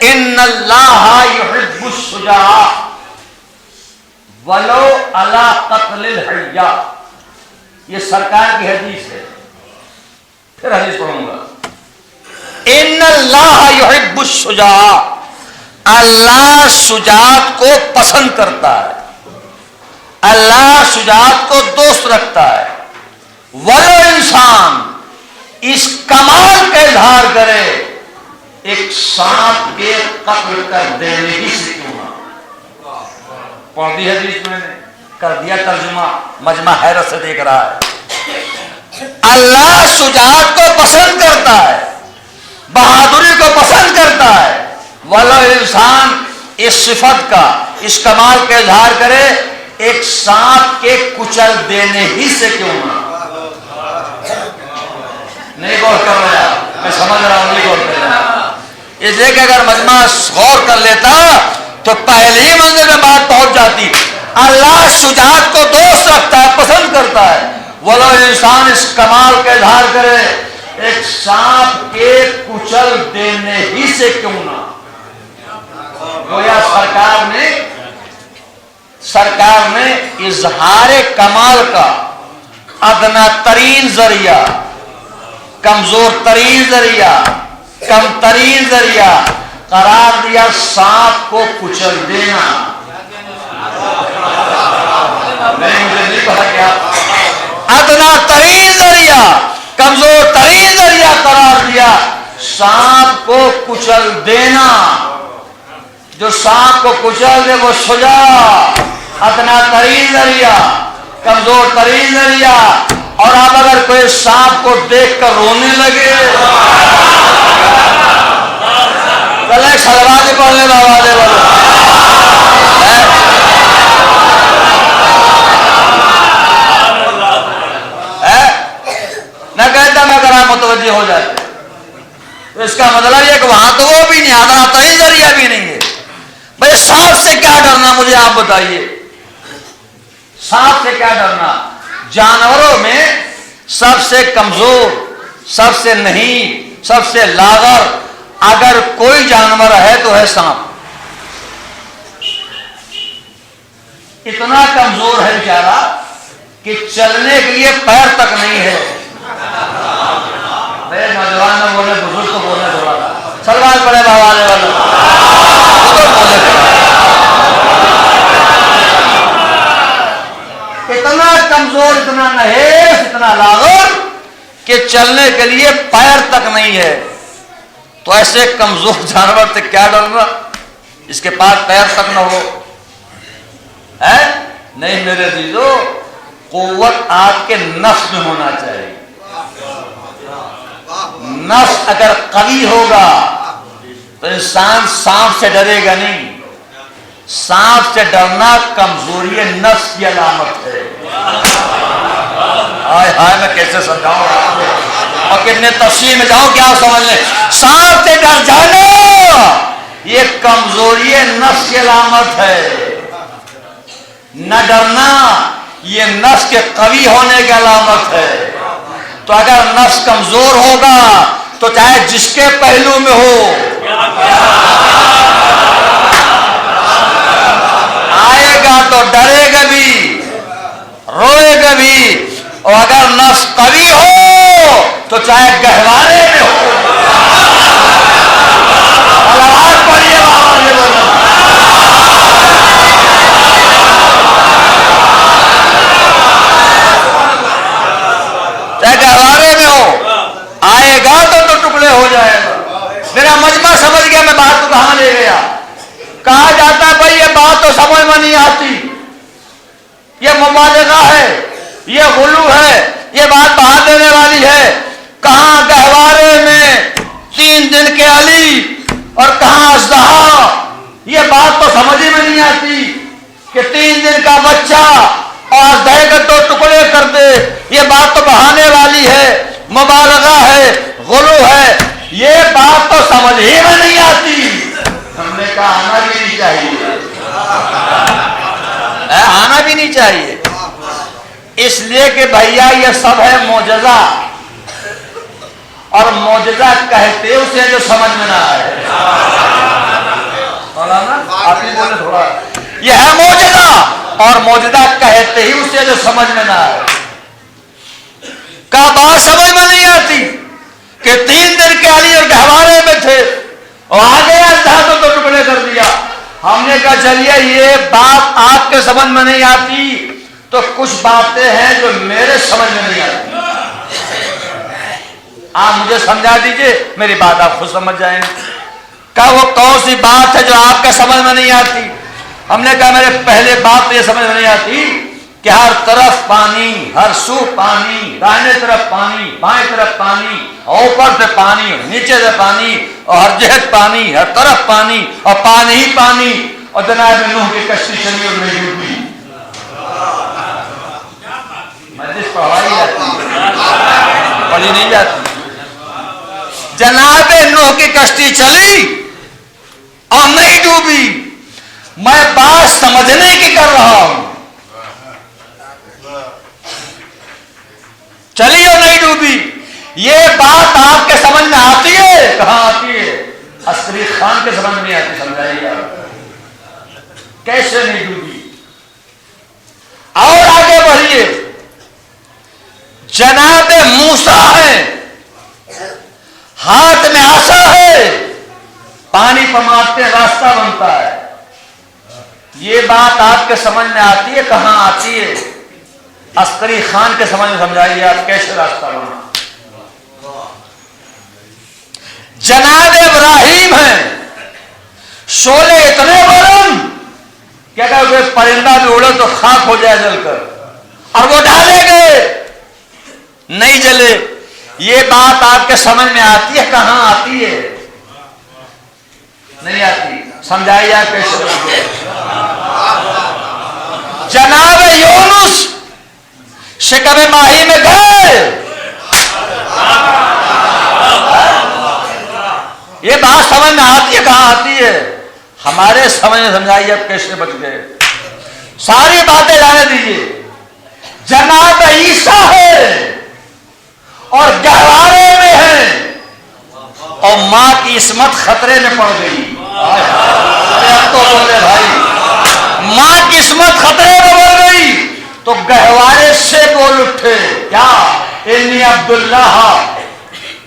Speaker 1: ان اللہ یحب الشجاع ولو علی قتل الحیہ. یہ سرکار کی حدیث ہے. پھر حدیث پڑھوں گا. ان اللہ یحب الشجاع، اللہ شجاعت کو پسند کرتا ہے، اللہ شجاعت کو دوست رکھتا ہے. ولو انسان اس کمال کا اظہار کرے ایک سانپ کے قتل کر دینے ہی سے کیوں نہ. پڑھ دی حدیث میں نے، کر دیا ترجمہ، مجمع حیرت سے دیکھ رہا ہے. اللہ شجاعت کو پسند کرتا ہے، بہادری کو پسند کرتا ہے. ولو انسان اس صفت کا، اس کمال کا اظہار کرے ایک سانپ کے کچل دینے ہی سے کیوں نہ. نہیں غور کر رہا، میں سمجھ رہا ہوں، نہیں غور کر رہا. اس لیے کہ اگر مجمع غور کر لیتا تو پہلی منزل میں بات پہنچ جاتی. اللہ شجاعت کو دوست رکھتا ہے، پسند کرتا ہے. ولو انسان اس کمال کا اظہار کرے ایک سانپ کے کچل دینے ہی سے کیوں نہ. گویا سرکار نے اظہار کمال کا ادنا ترین ذریعہ، کمزور ترین ذریعہ، کم ترین ذریعہ قرار دیا سانپ کو کچل دینا. نہیں کہا کیا؟ ادنا ترین ذریعہ، کمزور ترین ذریعہ قرار دیا سانپ کو کچل دینا. جو سانپ کو کچل دے وہ شجاع، ادنا ترین ذریعہ، کمزور ترین ذریعہ. اور اب اگر کوئی سانپ کو دیکھ کر رونے لگے چلے سلوات پڑھ لے بابا دے بولو. نہ کہتا میں کرا متوجہ ہو جاتے. تو اس کا مطلب یہ کہ وہاں تو وہ بھی نہیں، ادنا ترین ذریعہ بھی نہیں ہے. بھائی سانپ سے کیا ڈرنا، مجھے آپ بتائیے. سانپ سے کیا ڈرنا؟ جانوروں میں سب سے کمزور، سب سے نہیں، سب سے لاغر اگر کوئی جانور ہے تو ہے سانپ. اتنا کمزور ہے بیچارہ کہ چلنے کے لیے پیر تک نہیں ہے. میرے نوجوان میں بولے، بزرگ کو بولنے تھوڑا سلوات پڑے بابا والے اتنا کمزور، اتنا نحیف، اتنا لاغر کہ چلنے کے لیے پیر تک نہیں ہے. تو ایسے کمزور جانور سے کیا ڈرنا اس کے پاس پیر تک نہ ہو ہے؟ نہیں میرے عزیزو، قوت آپ کے نفس میں ہونا چاہیے. نفس اگر قوی ہوگا تو انسان سانپ سے ڈرے گا نہیں. سانپ سے ڈرنا کمزوری نفس کی علامت ہے. ہائے ہائے میں کیسے سمجھاؤں اور کتنے تفصیل میں جاؤں کیا سمجھ لیں. سانپ سے ڈر جانا یہ کمزوری نفس کی علامت ہے. نہ ڈرنا یہ نفس کے قوی ہونے کی علامت ہے. تو اگر نفس کمزور ہوگا تو چاہے جس کے پہلو میں ہو آئے گا تو ڈرے گا بھی، روئے گا بھی. اور اگر نفس قوی ہو تو چاہے گہوارے میں ہو. آواز پڑھیے بابا جی بولو. چاہے گہوارے میں ہو آئے گا تو ٹکڑے ہو جائے گا. میرا مجمع سمجھ گیا میں بات کو کہاں لے گیا. کہا جاتا ہے بھائی یہ بات تو سمجھ میں نہیں آتی، یہ مبالغہ ہے، یہ غلو ہے، یہ بات بہا دینے والی ہے. کہاں گہوارے میں 3 دن کے علی اور کہاں اژدہا، یہ بات تو سمجھ ہی میں نہیں آتی کہ 3 دن کا بچہ اور اژدہے کے 2 ٹکڑے کر دے، یہ بات تو بہانے والی ہے، مبالغہ ہے، غلو ہے، یہ بات تو سمجھ ہی میں نہیں آتی۔ ہم نے کہا آنا بھی نہیں چاہیے، آنا بھی نہیں چاہیے، اس لیے کہ بھیا یہ سب ہے معجزہ، اور معجزہ کہتے اسے جو سمجھ میں نہ آئے۔ مولانا آپ ہی بولے تھوڑا، یہ ہے معجزہ اور معجزہ کہتے ہی اسے جو سمجھ میں نہ آئے۔ کا بات سمجھ میں نہیں آتی کہ 3 دن کے علی اور گہوارے میں تھے اور آگے اژدہا تو ٹکڑے کر دیا۔ ہم نے کہا چلیے یہ بات آپ کے سمجھ میں نہیں آتی تو کچھ باتیں ہیں جو میرے سمجھ میں نہیں آتی، آپ مجھے سمجھا دیجئے، میری بات آپ خود سمجھ جائیں گے۔ کہا وہ کون سی بات ہے جو آپ کے سمجھ میں نہیں آتی؟ ہم نے کہا میرے پہلے بات یہ سمجھ میں نہیں آتی کہ ہر طرف پانی، ہر سو پانی، دائیں طرف پانی، بائیں طرف پانی، اوپر سے پانی، نیچے سے پانی، اور ہر جہت پانی، ہر طرف پانی، اور پانی ہی پانی، اور جناب نوح کی کشتی چلی اور نہیں ڈوبی۔ مجلس پڑھائی جاتی پڑھی نہیں جاتی۔ جناب نوح کی کشتی چلی اور نہیں ڈوبی، میں بات سمجھنے کی کر رہا ہوں، چلی اور نہیں ڈوبی، یہ بات آپ کے سمجھ میں آتی ہے؟ کہاں آتی ہے؟ عسکری خان کے سمجھ میں نہیں آتی، سمجھائیے آپ کیسے نہیں ڈوبی۔ اور آگے بڑھیے، جناب موسیٰ ہے، ہاتھ میں عصا ہے، پانی پر مارتے راستہ بنتا ہے، یہ بات آپ کے سمجھ میں آتی ہے؟ کہاں آتی ہے؟ عسکری خان کے سمجھ میں سمجھائیے آپ کیسے راستہ بنا۔ جناب ابراہیم ہیں، شعلے اتنے بلند کہ اگر کوئی پرندہ بھی اڑے تو خاک ہو جائے جل کر، اور وہ ڈالے گئے نہیں جلے، یہ بات آپ کے سمجھ میں آتی ہے؟ کہاں آتی ہے؟ نہیں آتی، سمجھائیے آپ کیسے۔ جناب یونس شکم ماہی میں گئے، یہ بات سمجھ میں آتی ہے؟ کہاں آتی ہے؟ ہمارے سمجھ میں سمجھائیے آپ کیسے بچ گئے، ساری باتیں جانے دیجیے۔ جناب عیسیٰ ہے اور گہوارے میں ہے، اور ماں کی عصمت خطرے میں پڑ گئی۔ اب تو بولے بھائی، ماں کی عصمت خطرے میں پڑ گئی تو گہوارے سے بول اٹھے، کیا انی عبداللہ،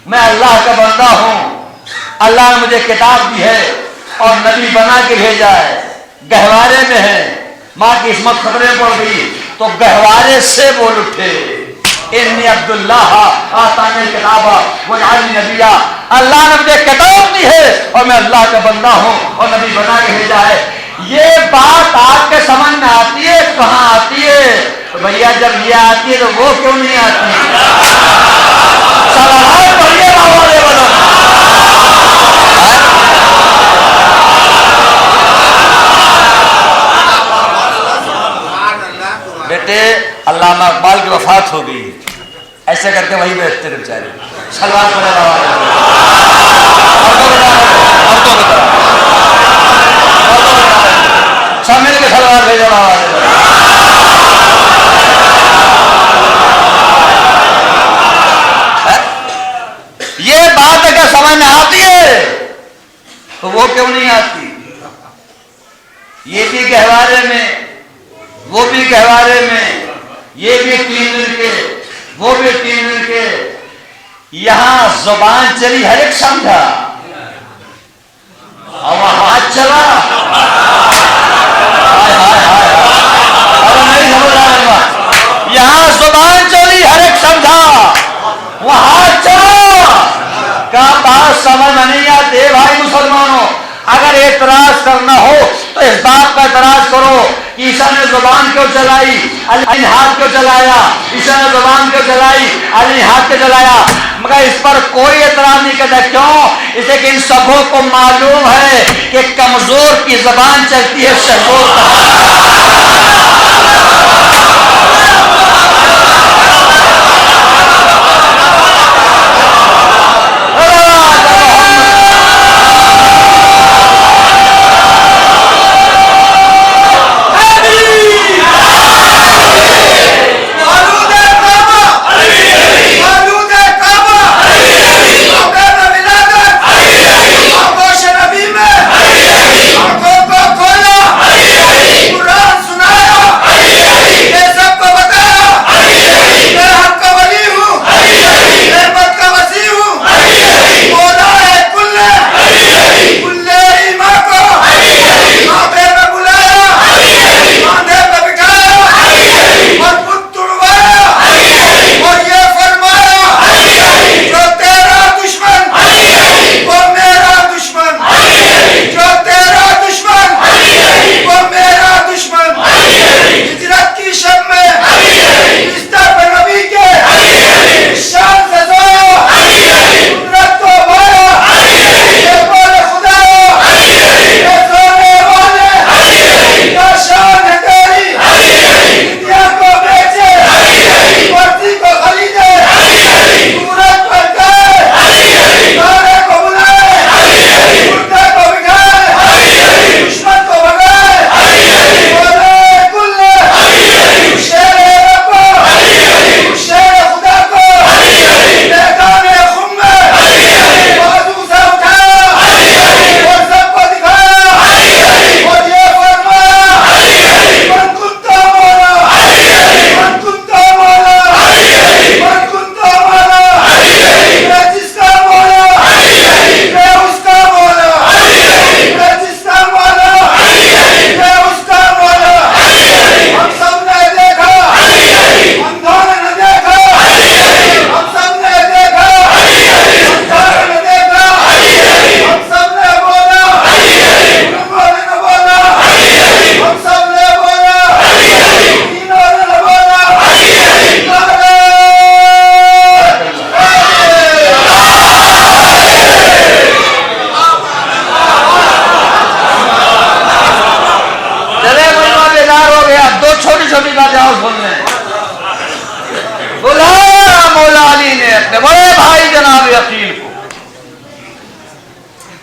Speaker 1: میں اللہ کا بندہ ہوں، اللہ نے مجھے کتاب دی ہے اور نبی بنا کے بھیجا ہے، گہوارے میں ہے، ماں کی عصمت خطرے میں پڑ گئی تو گہوارے سے بول اٹھے، انی عبداللہ آتانی الکتاب وجعلنی نبیا، اللہ نے مجھے کتاب دی ہے اور میں اللہ کا بندہ ہوں اور نبی بنا کے بھیجا ہے۔ یہ بات آپ کے سمجھ میں آتی ہے؟ کہاں آتی ہے؟ تو بھیا جب یہ آتی ہے تو وہ کیوں نہیں آتی؟ صلوات پڑھیے بابا علیہ وسلم۔ بیٹے علامہ اقبال کی وفات ہو گئی، ایسے کر کے وہی بیٹھتے تھے بیچارے، صلوات پڑھے بابا علیہ وسلم، سب مل کے صلوات بھیجو بابا علیہ وسلم۔ یہ بات اگر سمجھ میں آتی ہے تو وہ کیوں نہیں آتی؟ یہ بھی گہوارے میں، وہ بھی گہوارے میں، یہ بھی 3 دن کے، وہ بھی 3 دن کے، یہاں زبان چلی ہر ایک سمجھا اور وہاں ہاتھ چلا، یہاں زبان چلی ہر ایک سمجھا، وہاں ہاتھ چلا، کہا بات سمجھ میں نہیں آتے بھائی مسلمانوں، اگر اعتراض کرنا ہو تو اس بات کا اعتراض کرو عیسیٰ نے زبان کیوں چلائی؟ علی نے ہاتھ کیوں چلایا؟ عیسیٰ نے زبان کیوں چلائی؟ علی نے ہاتھ کیوں چلایا؟ مگر اس پر کوئی اعتراض نہیں کرتا. کیوں؟ اس لیے کہ ان سبوں کو معلوم ہے کہ کمزور کی زبان چلتی ہے شہور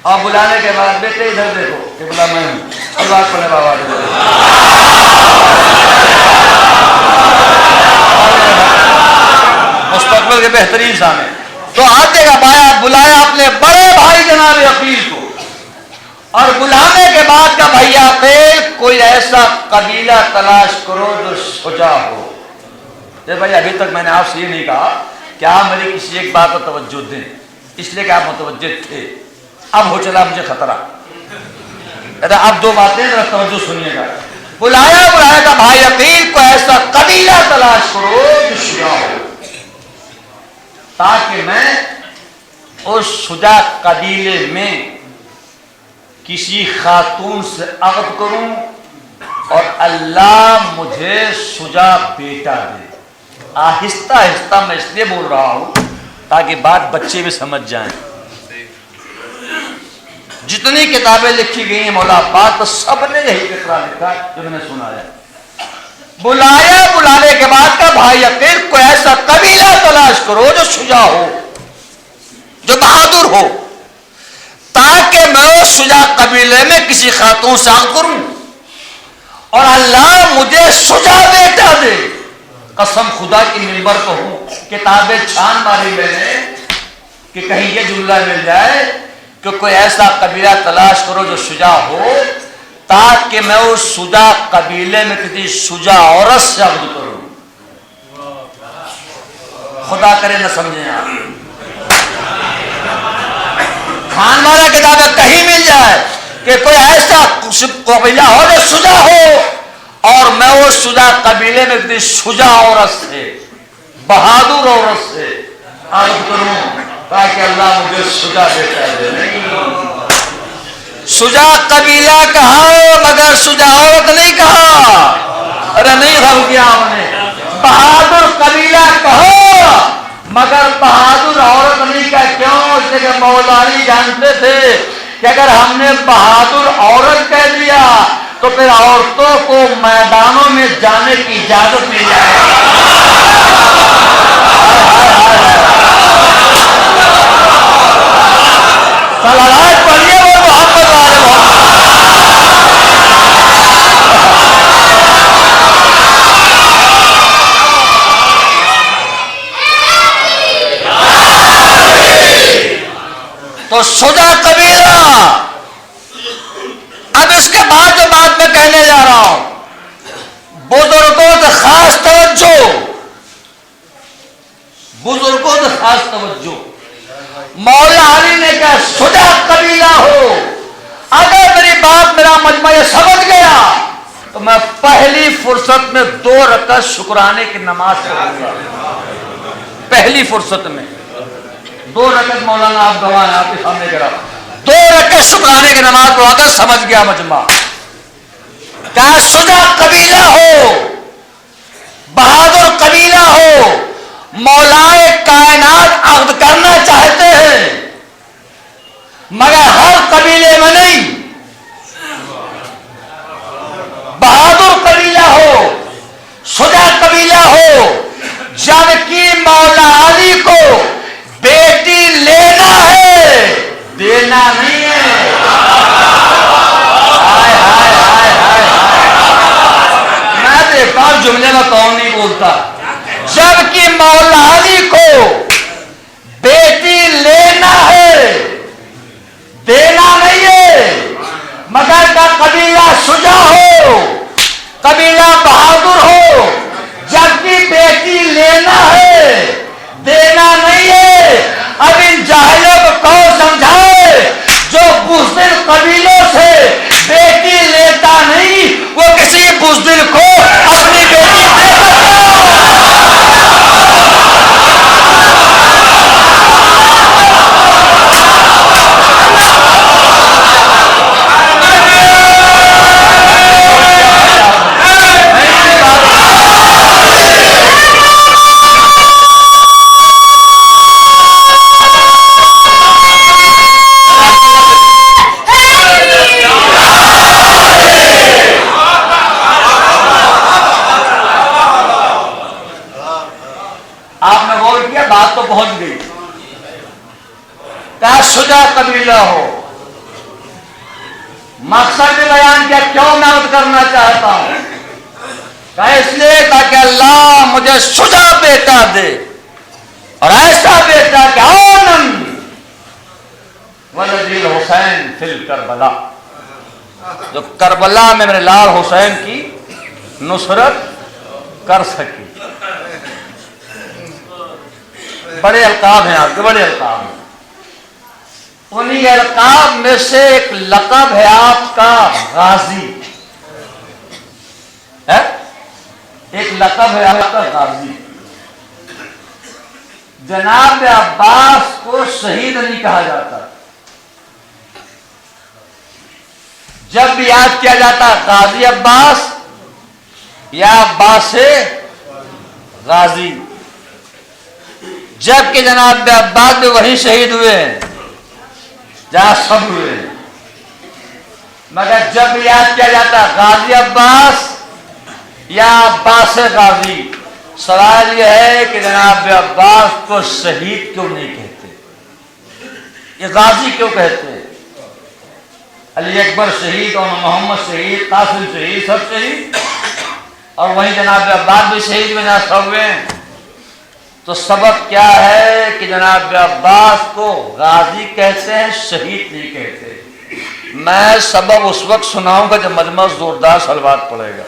Speaker 1: اور بلانے کے بعد بیٹے ادھر دیکھو کہ بلا میں ہوں اللہ کو نے بابا مستقبل کے بہترین سامنے تو آتے کا بایا بلایا اپنے بڑے بھائی جناب عقیل کو اور بلانے کے بعد کا بھائی عقیل کوئی ایسا قبیلہ تلاش کرو جو شجاع ہو. بھائی ابھی تک میں نے آپ سے یہ نہیں کہا کہ آپ میری کسی ایک بات پر توجہ دیں اس لیے کہ آپ متوجہ تھے اب ہو چلا مجھے خطرہ. اب دو باتیں ذرا توجہ سنیے گا. بلایا تھا بھائی عقیل کو ایسا قبیلہ تلاش کرو جو شجاع ہو تاکہ میں اس شجاع قبیلے میں کسی خاتون سے عقد کروں اور اللہ مجھے شجاع بیٹا دے. آہستہ آہستہ میں اس لیے بول رہا ہوں تاکہ بات بچے بھی سمجھ جائیں. جتنی کتابیں لکھی گئی ہیں مولا پاک تو سب نے یہی فقرہ لکھا جو میں نے سنا ہے. بلانے کے بعد کا بھائی عقیل کو ایسا قبیلہ تلاش کرو جو شجاع ہو جو بہادر ہو تاکہ میں اس شجاع قبیلے میں کسی خاتون سے عقد کروں اور اللہ مجھے شجاع بیٹا دے. قسم خدا کی منبر کو ہوں کتابیں چھان ماری میں نے کہ کہیں یہ جملہ مل جائے کہ کوئی ایسا قبیلہ تلاش کرو جو شجاع ہو تاکہ میں اس شجاع قبیلے میں کسی شجاع عورت سے عقد کروں. خدا کرے نہ سمجھیں آپ. خان مارا کتابیں کہیں مل جائے کہ کوئی ایسا قبیلہ ہو جو شجاع ہو اور میں اس شجاع قبیلے میں کسی شجاع عورت سے بہادر عورت سے عقد کروں تاکہ اللہ مجھے شجاع بیٹا دے. شجاع قبیلہ کہا مگر شجاع عورت نہیں کہا. ارے نہیں سمجھ گیا ہم نے. بہادر قبیلہ کہو مگر بہادر عورت نہیں کہا. کیوں؟ اس لیے کہ مولا علی جانتے تھے کہ اگر ہم نے بہادر عورت کہہ دیا تو پھر عورتوں کو میدانوں میں جانے کی اجازت مل جائے گی. صلوات پڑھیے وہ محمد والے محمد. تو شجاع قبیلہ. اب اس کے بعد جو بات میں کہنے جا رہا ہوں بزرگوں سے خاص توجہ. بزرگوں سے خاص توجہ. مولا علی نے کہا شجاع قبیلہ ہو. اگر میری بات میرا مجمع یہ سمجھ گیا تو میں پہلی فرصت میں 2 رکعت شکرانے کی نماز پڑھوں گا. پہلی فرصت میں 2 رکعت. مولانا آپ گواہ ہیں, آپ کے سامنے کرا 2 رکعت شکرانے کی نماز پڑھو. اگر سمجھ گیا مجمع کیا شجاع قبیلہ ہو, بہادر قبیلہ ہو, مولائے کائنات عہد کرنا چاہتے ہیں مگر ہر قبیلے میں نہیں. بہادر قبیلہ ہو, شجاع قبیلہ ہو, جبکہ مولا علی کو بیٹی لینا ہے, دینا نہیں ہے. ہائے ہائے ہائے ہائے ہائے. میں دیکھتا ہوں جملے میں کون نہیں بولتا. جبکہ مولا علی کو بیٹی لینا ہے, دینا نہیں ہے. مگر کا قبیلہ شجاع ہو, قبیلہ بہادر ہو, جبکہ بیٹی لینا ہے, دینا نہیں ہے. اب ان جاہلوں کو کون سمجھائے جو بزدل قبیلوں سے بیٹی لیتا نہیں, وہ کسی بزدل کو اپنی بیٹی دے سکتا. بات تو پہنچ گئی. کیا شجاع قبیلہ ہو. مقصد بھی بیان کیا کیوں میں عرض کرنا چاہتا ہوں. کہا اس لیے تاکہ اللہ مجھے شجاع بیٹا دے اور ایسا بیٹا کہ آنم ولدی الحسین فی الکربلا, جو کربلا میں میرے لال حسین کی نصرت کر سکی. بڑے القاب ہیں آپ کے, بڑے القاب ہیں. انہی القاب میں سے ایک لقب ہے آپ کا غازی. ایک لقب ہے آپ کا غازی. جناب عباس کو شہید نہیں کہا جاتا. جب بھی یاد کیا جاتا غازی عباس یا عباس غازی, جبکہ جناب عباس بھی وہی شہید ہوئے ہیں جہاں سب ہوئے ہیں. مگر جب یاد کیا جاتا غازی عباس یا عباس غازی, سوال یہ ہے کہ جناب عباس کو شہید کیوں نہیں کہتے, یہ غازی کیوں کہتے ہیں؟ علی اکبر شہید اور محمد شہید, قاسم شہید, سب شہید, اور وہیں جناب عباس بھی شہید میں جہاں سب ہوئے ہیں. تو سبب کیا ہے کہ جناب عباس کو غازی کہتے ہیں, شہید نہیں کہتے. میں سبب اس وقت سناؤں گا جب مجمع زوردار صلوات پڑے گا.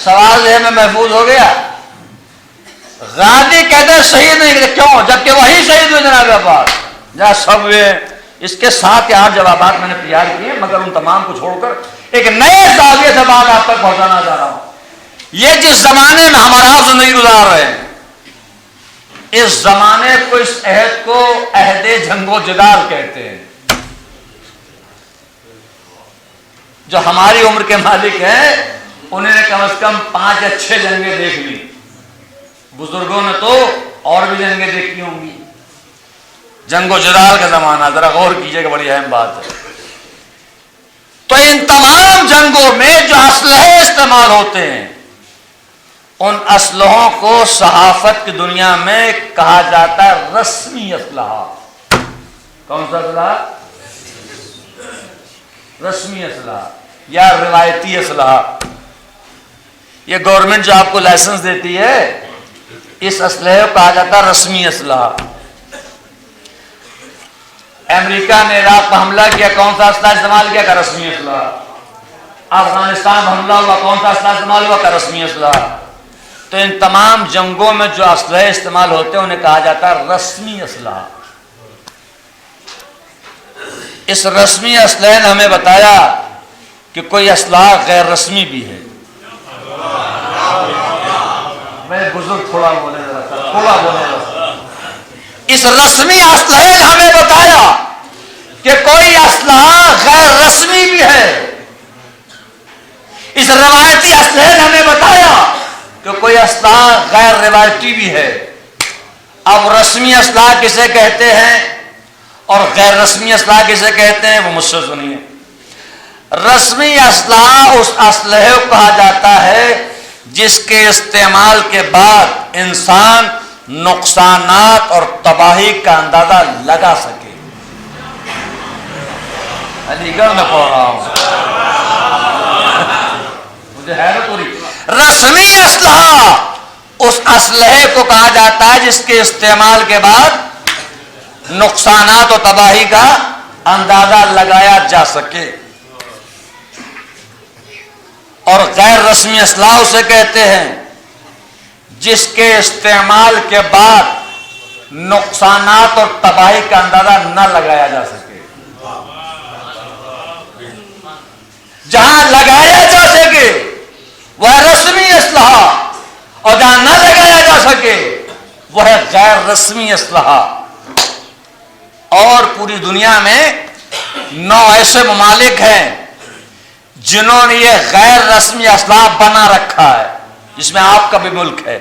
Speaker 1: سوال یہ میں محفوظ ہو گیا. غازی کہتے ہیں, شہید نہیں کہتے. کیوں؟ جبکہ وہی شہید ہوئے جناب عباس جہاں سب ہوئے. اس کے 7 یا 8 جوابات میں نے تیار کیے, مگر ان تمام کو چھوڑ کر ایک نئے زاویے سے بات آپ تک پہنچانا چاہ رہا ہوں. یہ جس زمانے میں ہم آراز نہیں گزار رہے ہیں, اس زمانے کو، اس عہد کو عہد جنگ و جدال کہتے ہیں. جو ہماری عمر کے مالک ہیں انہوں نے کم از کم 5 یا 6 جنگیں دیکھ لی. بزرگوں نے تو اور بھی جنگیں دیکھی ہوں گی. جنگ و جدال کا زمانہ، ذرا غور کیجئے کہ بڑی اہم بات ہے. تو ان تمام جنگوں میں جو اسلحے استعمال ہوتے ہیں ان اسلحوں کو صحافت کی دنیا میں کہا جاتا ہے رسمی اسلحہ. کون سا اسلحہ؟ رسمی اسلحہ یا روایتی اسلحہ. یہ گورنمنٹ جو آپ کو لائسنس دیتی ہے اس اسلحے کو کہا جاتا ہے رسمی اسلحہ. امریکہ نے عراق پر حملہ کیا، کون سا اسلحہ استعمال کیا؟ کا رسمی اسلحہ. افغانستان حملہ ہوا، کون سا اسلحہ استعمال ہوا؟ کا رسمی اسلحہ. تو ان تمام جنگوں میں جو اسلحے استعمال ہوتے ہیں انہیں کہا جاتا ہے رسمی اسلحہ. اس رسمی اسلحے نے ہمیں بتایا کہ کوئی اسلحہ غیر رسمی بھی ہے. میں بزرگ تھوڑا بولے تھوڑا بولے. اس رسمی اسلحے نے ہمیں بتایا کہ کوئی اسلحہ غیر رسمی بھی ہے. اس روایتی اسلحے نے ہمیں بتایا کہ کوئی اسلحہ غیر روایتی بھی ہے. اب رسمی اسلحہ کسے کہتے ہیں اور غیر رسمی اسلحہ کسے کہتے ہیں وہ مجھ سے سنیے. رسمی اسلحہ اس اسلحے کو کہا جاتا ہے جس کے استعمال کے بعد انسان نقصانات اور تباہی کا اندازہ لگا سکے. علی گڑھ میں پڑھ رہا ہوں، مجھے حیرت ہو رہی. رسمی اسلحہ اس اسلحے کو کہا جاتا ہے جس کے استعمال کے بعد نقصانات اور تباہی کا اندازہ لگایا جا سکے. اور غیر رسمی اسلحہ اسے کہتے ہیں جس کے استعمال کے بعد نقصانات اور تباہی کا اندازہ نہ لگایا جا سکے. جہاں لگایا جا سکے وہ ہے رسمی اسلحہ اور جہاں نہ لگایا جا سکے وہ ہے غیر رسمی اسلحہ. اور پوری دنیا میں 9 ایسے ممالک ہیں جنہوں نے یہ غیر رسمی اسلحہ بنا رکھا ہے، جس میں آپ کا بھی ملک ہے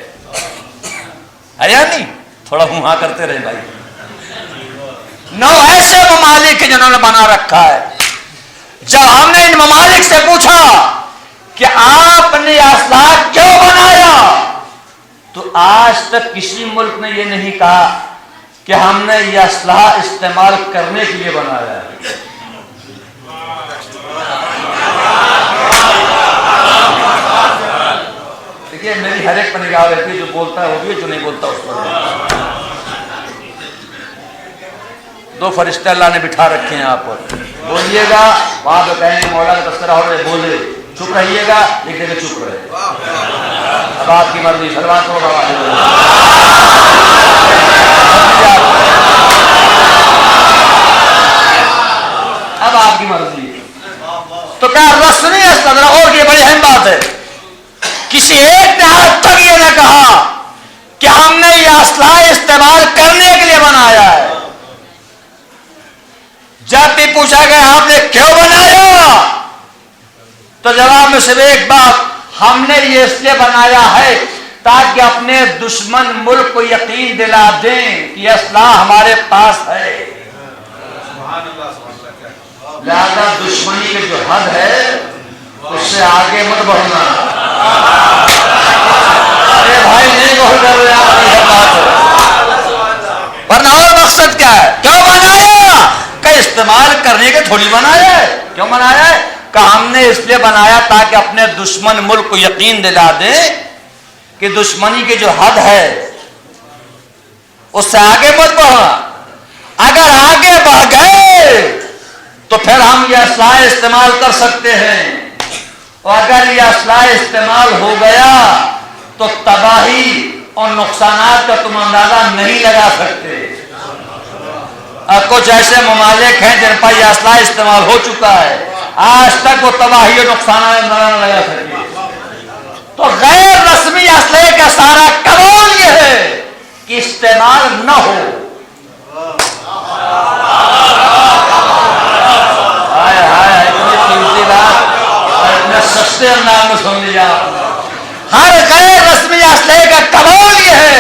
Speaker 1: یا نہیں؟ تھوڑا ہاں کرتے رہے بھائی. 9 ایسے ممالک ہیں جنہوں نے بنا رکھا ہے. جب ہم نے ان ممالک سے پوچھا کہ آپ نے یہ اسلحہ کیوں بنایا تو آج تک کسی ملک نے یہ نہیں کہا کہ ہم نے یہ اسلحہ استعمال کرنے کے لیے بنایا ہے. دیکھیے میری ہر ایک پر نگاہ رہتی ہے، جو بولتا ہے وہ بھی، جو نہیں بولتا اس پر. 2 فرشتے اللہ نے بٹھا رکھے ہیں آپ پر. بولیے گا وہاں پہ کہیں مولا کا تذکرہ ہو رہے بولے، چپ رہیے گا ایک جگہ چپ رہے. اب آپ کی مرضی. سلوات ہو اب آپ کی مرضی. تو کیا رسمی اسلحہ، اور یہ بڑی اہم بات ہے، کسی ایک نے آج تک یہ نہ کہا کہ ہم نے یہ اسلحہ استعمال کرنے کے لیے بنایا ہے. جب بھی پوچھا گیا آپ نے کیوں بنایا تو جواب میں صرف ایک بات، ہم نے یہ اس لیے بنایا ہے تاکہ اپنے دشمن ملک کو یقین دلا دیں کہ یہ اسلحہ ہمارے پاس ہے. لہذا دشمنی کی جو حد ہے اس سے آگے مت بڑھنا. ارے بھائی نہیں بول کر رہے ورنہ اور مقصد کیا ہے؟ کیوں بنایا؟ کہ استعمال کرنے کے تھوڑی بنایا ہے. کیوں بنایا ہے؟ کہ ہم نے اس لیے بنایا تاکہ اپنے دشمن ملک کو یقین دلا دیں کہ دشمنی کی جو حد ہے اس سے آگے مت بڑھنا. اگر آگے بڑھ گئے تو پھر ہم یہ اسلحہ استعمال کر سکتے ہیں، اور اگر یہ اسلحہ استعمال ہو گیا تو تباہی اور نقصانات کا تم اندازہ نہیں لگا سکتے. کچھ ایسے ممالک ہیں جن پر یہ اسلحہ استعمال ہو چکا ہے، آج تک وہ تباہی اور نقصانات نہ لگا سکتے. تو غیر رسمی اسلحے کا سارا کمال یہ ہے کہ استعمال استعمال نہ ہو. ہائے ہائے اتنی قیمتی بات اور اتنے سستے انداز میں سن لیا. ہر غیر رسمی اسلحے کا کمال یہ ہے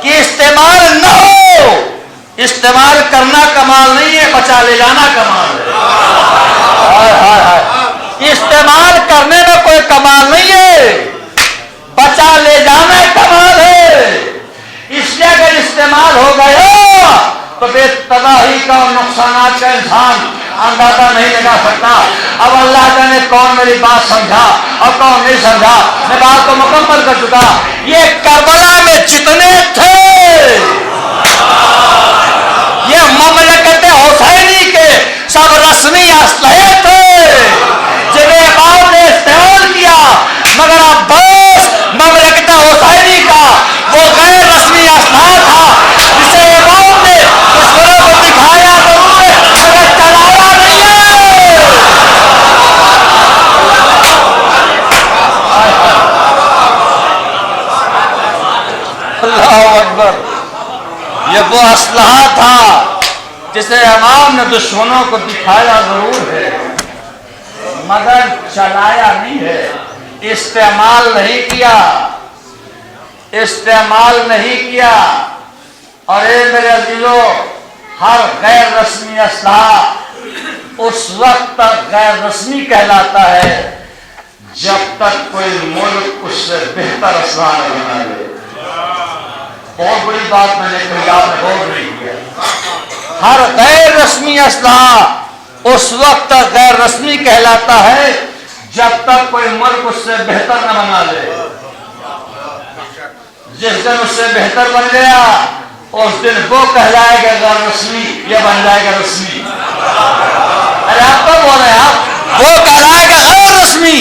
Speaker 1: کہ استعمال نہ ہو. استعمال کرنا کمال نہیں ہے، بچا لے جانا کمال ہے. ہائے ہائے ہائے، استعمال کرنے میں کوئی کمال نہیں ہے، بچا لے جانا کمال ہے. اس لیے اگر استعمال ہو گیا تو بے تباہی کا اور نقصانات کا انسان اندازہ نہیں لگا سکتا. اب اللہ جانے کون میری بات سمجھا اور کون نہیں سمجھا. میں بات کو مکمل کر چکا. یہ کربلا میں جتنے تھے یہ مملکت حسینی کے سب رسمی اسلحے تھے جنہیں امام نے استعمال کیا، مگر عباس مملکت حسینی کا وہ غیر رسمی اسلحہ تھا جسے امام نے دشمنوں کو دکھایا ضرور ہے مگر چلایا نہیں ہے. اللہ اکبر. یہ وہ اسلحہ تھا جسے امام نے دشمنوں کو دکھایا ضرور ہے مگر چلایا نہیں ہے. استعمال نہیں کیا، استعمال نہیں کیا. اور اے میرے عزیزو، ہر غیر رسمی اسلحہ اس وقت تک غیر رسمی کہلاتا ہے جب تک کوئی ملک اس سے بہتر اسلحہ نہ بنا لے. بہت بڑی بات میں نے کہی، آپ نے غور نہیں کیا. ہر غیر رسمی اسلحہ اس وقت تک غیر رسمی کہلاتا ہے جب تک کوئی ملک اس سے بہتر نہ بنا لے. جس دن اس سے بہتر بن گیا اس دن وہ کہلائے گا غیر رسمی، یہ بن جائے گا رسمی. ارے آپ کب بول رہے ہیں؟ آپ وہ کہلائے گا غیر رسمی،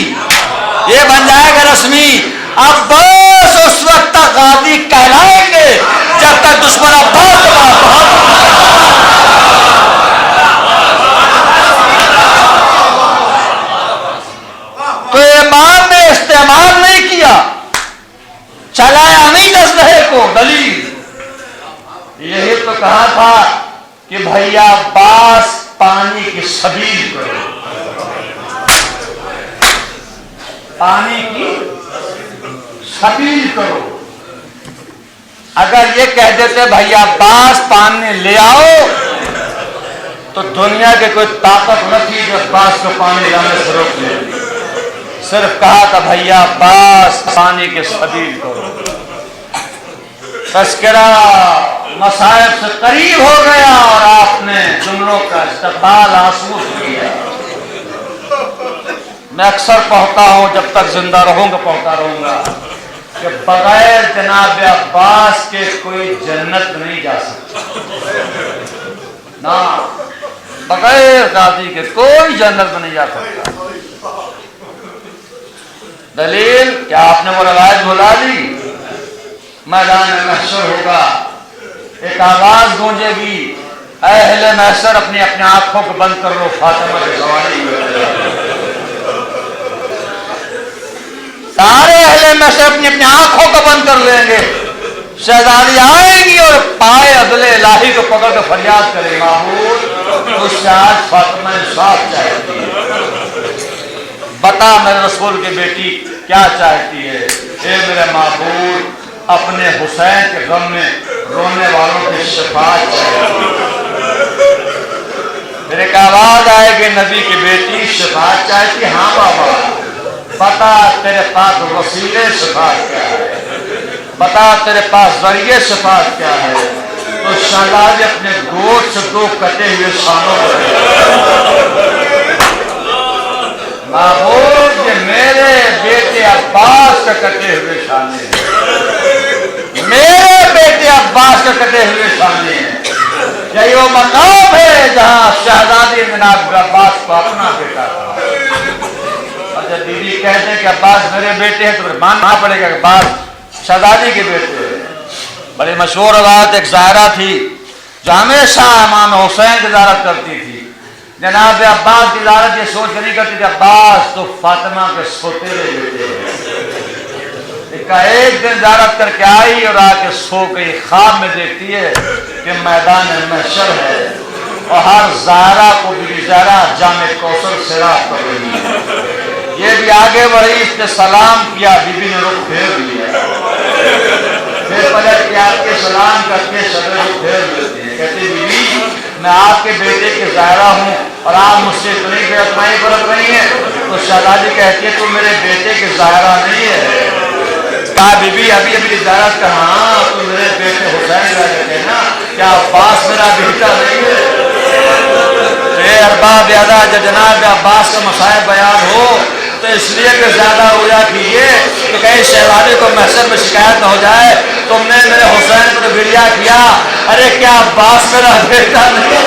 Speaker 1: یہ بن جائے گا رسمی. اب بس اس وقت تک غازی کہلائیں گے جب تک دشمن عباس کے پاس. تو امام نے استعمال نہیں کیا، چلایا نہیں اسلحے کو. دلیل یہی تو کہا تھا کہ بھیا عباس پانی کی سبیل کرو، پانی کی سبیل کرو. اگر یہ کہہ دیتے بھیا عباس پانی لے آؤ تو دنیا کے کوئی طاقت نہ تھی جو عباس کو پانی لانے سے روک لے. صرف کہا تھا بھیا عباس پانی کے سبیل کرو. تذکرہ مصائب سے قریب ہو گیا اور آپ نے جملوں کا استقبال آنسو کیا. میں اکثر پڑھتا ہوں، جب تک زندہ رہوں گا پڑھتا رہوں گا کہ بغیر جناب عباس کے کوئی جنت نہیں جا سکتا. نہ بغیر غازی کے کوئی جنت میں نہیں جا سکتا. دلیل کیا آپ نے وہ روایت بھلا دی؟ میدان محشر ہوگا، ایک آواز گونجے گی، اے اہل محشر اپنی اپنی آنکھوں کو بند کر لو، فاطمہ کی سواری. سارے اہل محشر اپنی اپنی آنکھوں کو بند کر لیں گے. شہزادی آئے گی اور پائے عدل الہی کو پکڑ کے فریاد کرے، معبود اس سے آج فاطمہ انصاف چاہتی ہے، بتا میرے رسول کی بیٹی کیا چاہتی ہے. اے میرے معبود اپنے حسین کے غم میں رونے والوں کی شفاعت چاہیے. پھر ایک آواز آئے گی نبی کی بیٹی شفاعت چاہتی. ہاں بابا بتا تیرے پاس وسیلے شفاعت کیا ہے، بتا تیرے پاس ذریعے شفاعت کیا ہے. تو شہزادی اپنے گوشت سے دو کٹے ہوئے شانوں پر معبود یہ میرے بیٹے عباس کے کٹے ہوئے شانے ہیں، میرے بیٹے عباس کے کٹے ہوئے شانے ہیں. یہی وہ مقام ہے جہاں شہزادی جناب عباس کو اپنا بیٹا تھا. اور جب بیوی کہتے ہیں کہ عباس میرے بیٹے ہیں تو پھر ماننا پڑے گا کہ عباس شہزادی کے بیٹے ہیں. بڑی مشہور روایت ایک زائرہ تھی جو ہمیشہ امام حسین کی زیارت کرتی تھی. جناب عباس کی زیارت یہ سوچ نہیں کرتی کہ عباس تو فاطمہ کے سوتیلے بیٹے ہیں. ایک دن زیارت کر کے آئی اور آ کے سو گئی. خواب میں دیکھتی ہے کہ میدان محشر ہے اور ہر زائرہ کو بی زائرہ جامع کوثر سے رات کر رہی ہے. یہ بھی آگے بڑھی, اس نے سلام کیا, بی بی نے رخ پھیر لیا. پھر پلٹ کے آپ کے سلام کر کے صدر رخ پھیر لیتے ہیں. کہتے بی بی میں آپ کے بیٹے کے زائرہ ہوں اور آپ مجھ سے اتنی بے اعتمادی برت رہی ہیں. تو شہزادی کہتی ہے تو میرے بیٹے کے زائرہ نہیں ہے. کہا بی بی ابھی ابھی زیارت کا, ہاں تو میرے بیٹے حسین کا کہتے ہیں نا, کیا عباس میرا بیٹا نہیں ہے؟ اے ارباب ادا, جب جناب عباس کا مسائل بیان ہو تو اس لیے کہ زیادہ رویا کیجیے کہ کہیں شہزادی کو محشر میں شکایت نہ ہو جائے تم نے میرے حسین پر گریا کیا. ارے کیا عباس میرا بیٹا نہیں ہے؟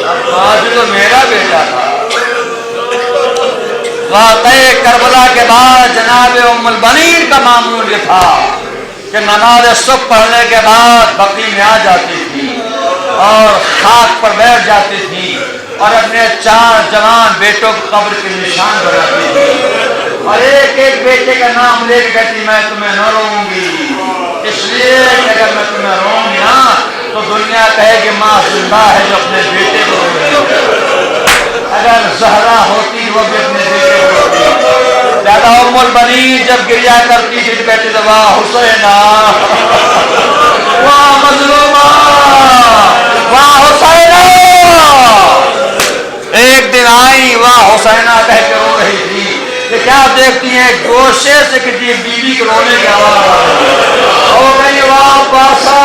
Speaker 1: عباس تو میرا بیٹا تھا. واقعے کربلا کے بعد جناب ام البنین کا معمول یہ تھا کہ نماز صبح پڑھنے کے بعد بقی میں آ جاتی تھی اور خاک پر بیٹھ جاتی تھی اور اپنے 4 جوان بیٹوں کی قبر کے نشان بناتی تھی اور ایک ایک بیٹے کا نام لے کے کہتی میں تمہیں نہ روؤں گی, اس لیے کہ اگر میں تمہیں روؤں گی نا تو دنیا کہے کہ ماں زندہ ہے جو اپنے بیٹے کو رو رہی ہے. اگر زہرا ہوتی وہ بھی اپنے بیٹے کو روتی. زیادہ ام البنین جب گریا کرتی تھی کہتی تھی واہ حسینہ, واہ مظلومہ, واہ حسینہ. ایک دن آئی واہ حسینہ کہہ کے رو رہی تھی کہ کیا دیکھتی ہیں گوشے سے کسی بیوی کے رونے کی آواز ہو گئی. واہ پاسا,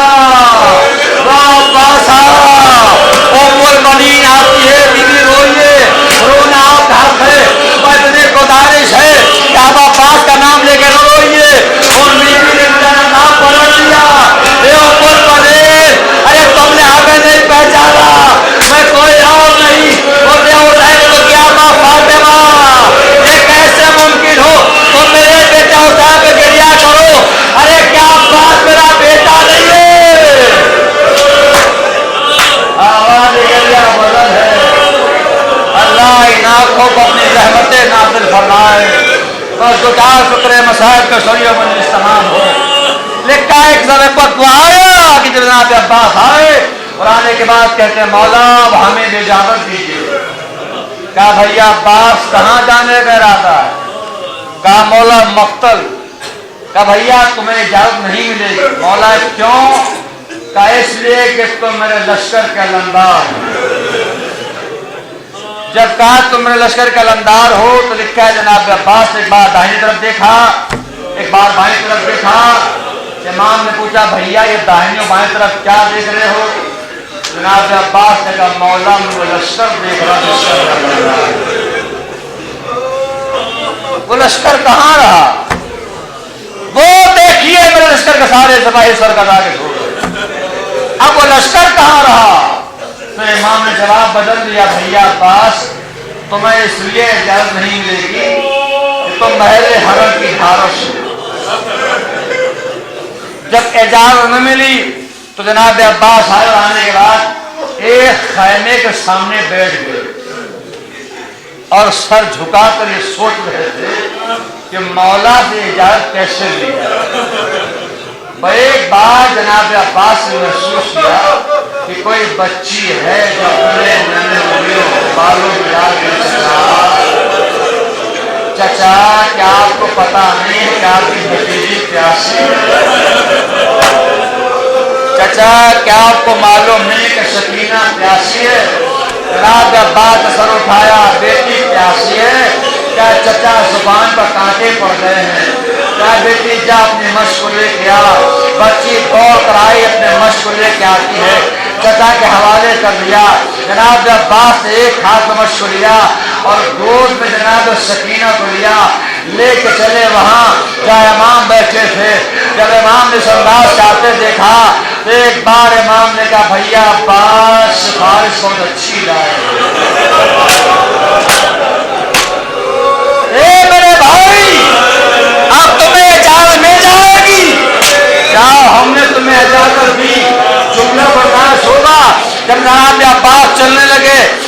Speaker 1: واہ پاسا. ام البنین آتی ہے, بیوی روئیے, رونا آپ کا حق ہے, بدنے گزارش ہے کہ آپ عباس کا نام لے کے روئیے. اور بیوی نے میرا نام پلٹ دیا. اے ام البنین, ارے تم نے ہمیں نہیں پہچانا, میں کوئی اور نہیں, اور حسین کو کیا ماں فاطمہ. یہ کیسے ممکن ہو تم میرے بیٹا حسین پہ گریا کرو. ارے کیا عباس میرا بیٹا نہیں ہے؟ آواز گریا بدل ہے. اللہ ان آنکھوں کو اپنی رحمتیں نازل فرمائے اور دچار فکر مسائل کے شریعہ مجلس تمام ہو. لکھا ایک زمے پر تو آیا کہ جناب عباس آئے اور آنے کے بعد کہتے ہیں مولا اب ہمیں اجازت دیجیے. کہا بھیا عباس کہاں جانے کا ارادہ ہے؟ کہا مولا مقتل. کہا بھیا تمہیں اجازت نہیں ملے گی. مولا کیوں؟ کہا اس لیے کہ تم میرے لشکر کے علمدار ہو. جب کہا تم میرے لشکر کا علمدار ہو تو لکھا ہے جناب عباس ایک بار دائیں طرف دیکھا, ایک بار بائیں طرف دیکھا. امام نے پوچھا بھیا یہ دائیں اور بائیں طرف کیا دیکھ رہے ہو؟ جناب عباس نے کہا مولا وہ لشکر دیکھ رہا. وہ لشکر کہاں رہا؟ وہ دیکھیے میرے لشکر کے سارے سپاہی سر کا کے چھوڑ گئے. اب وہ لشکر کہاں رہا؟ تو امام نے جواب بدل دیا بھیا عباس تمہیں اس لیے اجازت نہیں ملے گی کہ تم محل حرم کی حارس ہو. جب اجازت نہ ملی تو جناب عباس حاضر آنے کے بعد ایک خیمے کے سامنے بیٹھ گئے اور سر جھکا کر یہ سوچ رہے تھے کہ مولا سے اجازت کیسے لی جائے. ایک بار جناب عباس نے محسوس کیا کہ کوئی بچی ہے جو اپنے ننھے انگلیوں بالوں میں ڈال کے چچا کیا آپ کو پتا نہیں ہے کہ آپ کی بھتیجی پیاسی ہے؟ چچا کیا آپ کو معلوم نہیں کہ سکینہ پیاسی ہے؟ جناب عباس نے سر اٹھایا, بیٹی پیاسی ہے. کیا چچا زبان پر کانٹے پڑ گئے ہیں؟ کیا بیٹی جا اپنی مشق کو لے کے آ. بچی دوڑ کر آئی, اپنے مشق کو لے کے آتی ہے, چچا کے حوالے کر دیا. جناب عباس نے ایک ہاتھ میں مشق کو لیا اور گود میں جناب سکینہ کو لیا, لے کے چلے وہاں جہاں امام بیٹھے تھے. جب امام نے انداز سے آتے دیکھا تو ایک بار امام نے کہا بھیا عباس سفارش بہت اچھی لائے. اے میرے بھائی اب تمہیں اجازت مل جائے گی. جاؤ ہم نے تمہیں اجازت دی. جملہ برداشت ہوگا. جب جناب عباس چلنے لگے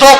Speaker 1: 2